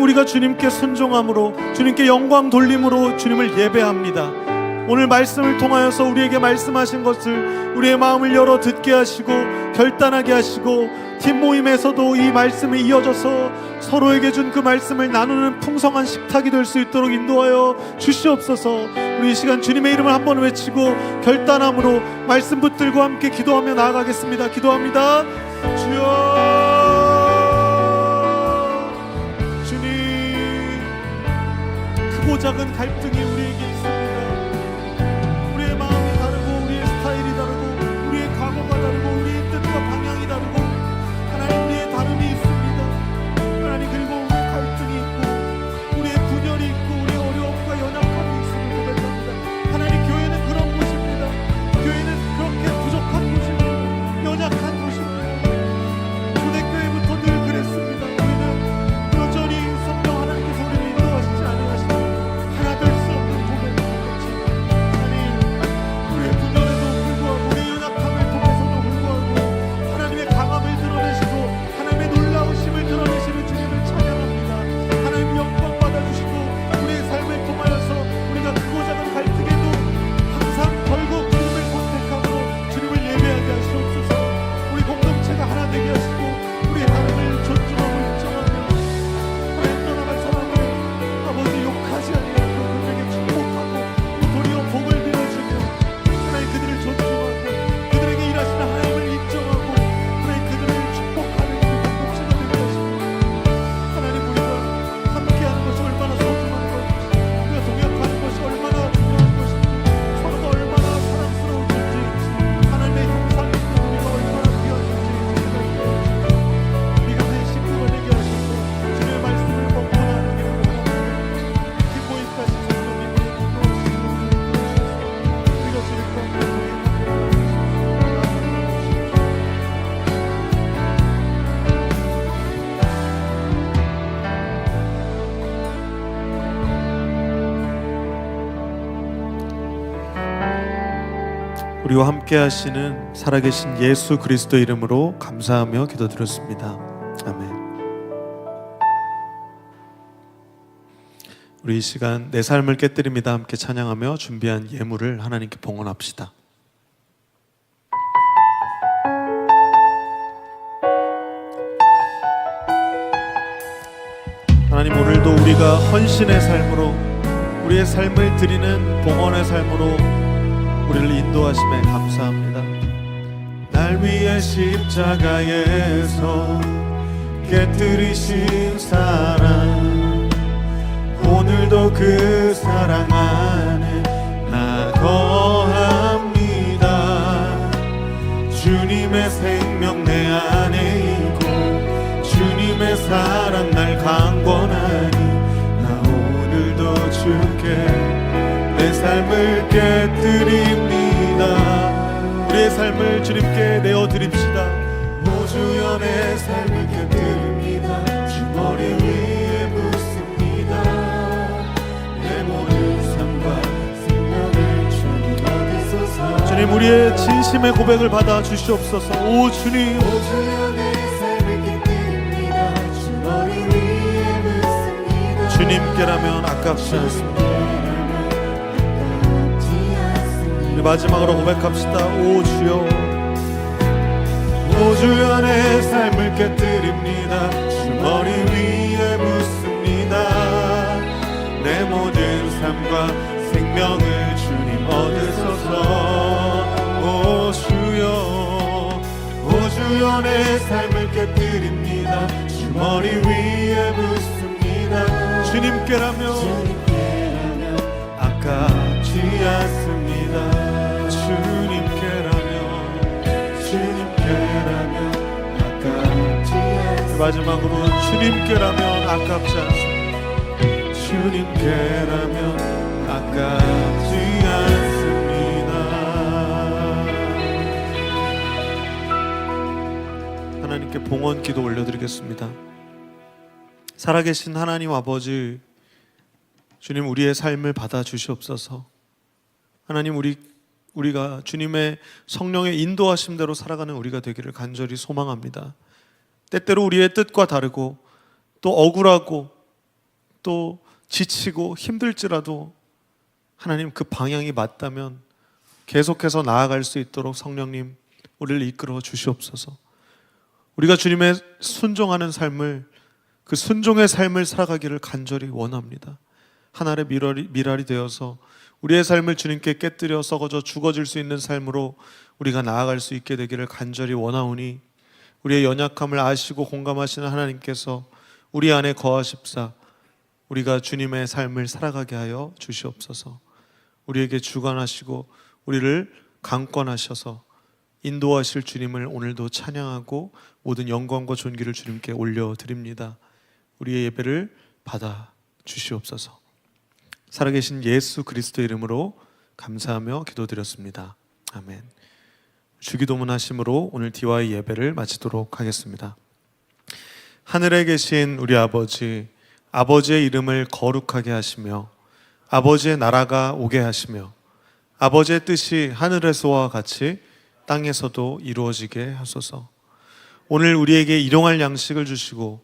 우리가 주님께 순종함으로, 주님께 영광 돌림으로 주님을 예배합니다. 오늘 말씀을 통하여서 우리에게 말씀하신 것을 우리의 마음을 열어 듣게 하시고 결단하게 하시고, 팀 모임에서도 이 말씀이 이어져서 서로에게 준 그 말씀을 나누는 풍성한 식탁이 될 수 있도록 인도하여 주시옵소서. 우리 이 시간 주님의 이름을 한번 외치고 결단함으로 말씀 붙들고 함께 기도하며 나아가겠습니다. 기도합니다. 주여, 주님, 크고 작은 갈등이 우리에게 있습니다. 우리의 마음이 다르고 우리의 스타일이 다르고 우리의 각오가 다르고 우리의 뜻과 방향이 다르고 하나님, 우리의 다름이 있습니다. 하나님, 그리고 우리의 갈등이 있고 우리의 분열이 있고 우리의 어려움과 연약함이 있음을 고백합니다. 하나님, 교회는 그런 곳입니다. 교회는 그렇게 부족한 곳입니다. 연약한 곳입니다. 초대교회부터 늘 그랬습니다. 우리는 여전히 성령 하나님께서 우리를 인도하시지 않으시고 하나 될 수 없는 고백을 하지. 하나님, 우리의 분열에도 불구하고 우리의 연약함을 통해서도 불구하고 하나님의 강함을 드러내시고 하나님의 놀라우심을 드러내시는 주님을 찬양합니다. 하나님, 영광 받아주시고 우리의 삶을 통하여서 우리가 크고 작은 갈등에도 항상 결국 주님을 선택하고 주님을 예배하게 하시옵소서. 우리 공동체가 하나 되게 하시고 우리의 다름을 존중하고 인정하며 하나님, 떠나갈 사람을 아버지 욕하지 아니하고 그들에게 축복하고 도리어 복을 빌어주며 하나님, 그들을 존중하고 그들에게 일하시는 하나님을 인정하고 하나님, 그들을 축복하는 그 공동체가 되게 하시고 하나님, 우리가 함께하는 것이 얼마나 소중한 것인지, 우리가 동역하는 것이 얼마나 중요한 것인지, 서로가 얼마나 사랑스러운지, 하나님의 형상이고 우리가 얼마나 귀한지 우리가 내 식구가 되게 하시고 주님의 말씀을 먹고 나누기를 원합니다. 뒷모임까지 성령님이 인도하시고 우리가 주님과 함께 우리와 함께 하시는 살아계신 예수 그리스도 이름으로 감사하며 기도드렸습니다. 아멘. 우리 이 시간 내 삶을 깨뜨립니다 함께 찬양하며 준비한 예물을 하나님께 봉헌합시다. 하나님, 오늘도 우리가 헌신의 삶으로 우리의 삶을 드리는 봉헌의 삶으로 우리를 인도하심에 감사합니다. 날 위해 십자가에서 깨뜨리신 사랑, 오늘도 그 사랑 안에 나 거합니다. 주님의 생명 내 안에 있고 주님의 사랑 날 강권하니 나 오늘도 주께 내 삶을 깨뜨립니다. 우리의 삶을 주님께 내어드립시다. 오 주여, 내 삶을 깨뜨립니다. 주 머리 위에 묻습니다. 내 모든 삶과 생명을 주님 어디소서. 주님, 우리의 진심의 고백을 받아 주시옵소서. 오 주님, 주연의 삶을 깨뜨립니다. 주 머리 위에 묻습니다. 주님께라면 아깝지 않습니다. 아깝지 않습니다. 우리 마지막으로 고백합시다. 오 주여, 오 주연의 삶을 깨뜨립니다. 주 머리 위에 묻습니다. 내 모든 삶과 생명을 주님 얻으소서. 오 주여, 오 주연의 삶을 깨뜨립니다. 주 머리 위에 묻습니다. 주님께라면 아깝지 않습니다. 주님께라면 아깝지 않습니다. 마지막으로 주님께라면 아깝지 않습니다. 주님께라면 아깝지 않습니다. 하나님께 봉헌 기도 올려드리겠습니다. 살아계신 하나님 아버지, 주님 우리의 삶을 받아 주시옵소서. 하나님 우리가 주님의 성령의 인도하심대로 살아가는 우리가 되기를 간절히 소망합니다. 때때로 우리의 뜻과 다르고 또 억울하고 또 지치고 힘들지라도 하나님 그 방향이 맞다면 계속해서 나아갈 수 있도록 성령님 우리를 이끌어 주시옵소서. 우리가 주님의 순종하는 삶을, 그 순종의 삶을 살아가기를 간절히 원합니다. 하늘의 미랄이 되어서 우리의 삶을 주님께 깨뜨려 썩어져 죽어질 수 있는 삶으로 우리가 나아갈 수 있게 되기를 간절히 원하오니 우리의 연약함을 아시고 공감하시는 하나님께서 우리 안에 거하십사 우리가 주님의 삶을 살아가게 하여 주시옵소서. 우리에게 주관하시고 우리를 강권하셔서 인도하실 주님을 오늘도 찬양하고 모든 영광과 존귀를 주님께 올려드립니다. 우리의 예배를 받아 주시옵소서. 살아계신 예수 그리스도의 이름으로 감사하며 기도드렸습니다. 아멘. 주기도문 하심으로 오늘 DY 예배를 마치도록 하겠습니다. 하늘에 계신 우리 아버지, 아버지의 이름을 거룩하게 하시며 아버지의 나라가 오게 하시며 아버지의 뜻이 하늘에서와 같이 땅에서도 이루어지게 하소서. 오늘 우리에게 일용할 양식을 주시고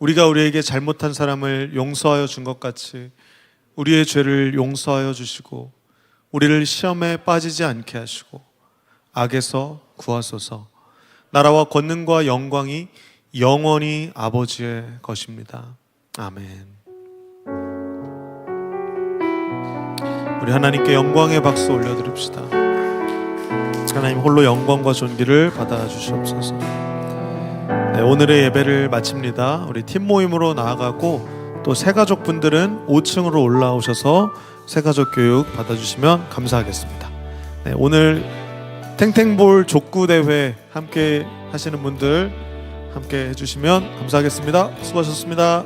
우리가 우리에게 잘못한 사람을 용서하여 준 것 같이 우리의 죄를 용서하여 주시고 우리를 시험에 빠지지 않게 하시고 악에서 구하소서. 나라와 권능과 영광이 영원히 아버지의 것입니다. 아멘. 우리 하나님께 영광의 박수 올려드립시다. 하나님 홀로 영광과 존귀를 받아 주시옵소서. 네, 오늘의 예배를 마칩니다. 우리 팀 모임으로 나아가고 또 새가족 분들은 5층으로 올라오셔서 새가족 교육 받아주시면 감사하겠습니다. 네, 오늘 탱탱볼 족구 대회 함께 하시는 분들 함께 해주시면 감사하겠습니다. 수고하셨습니다.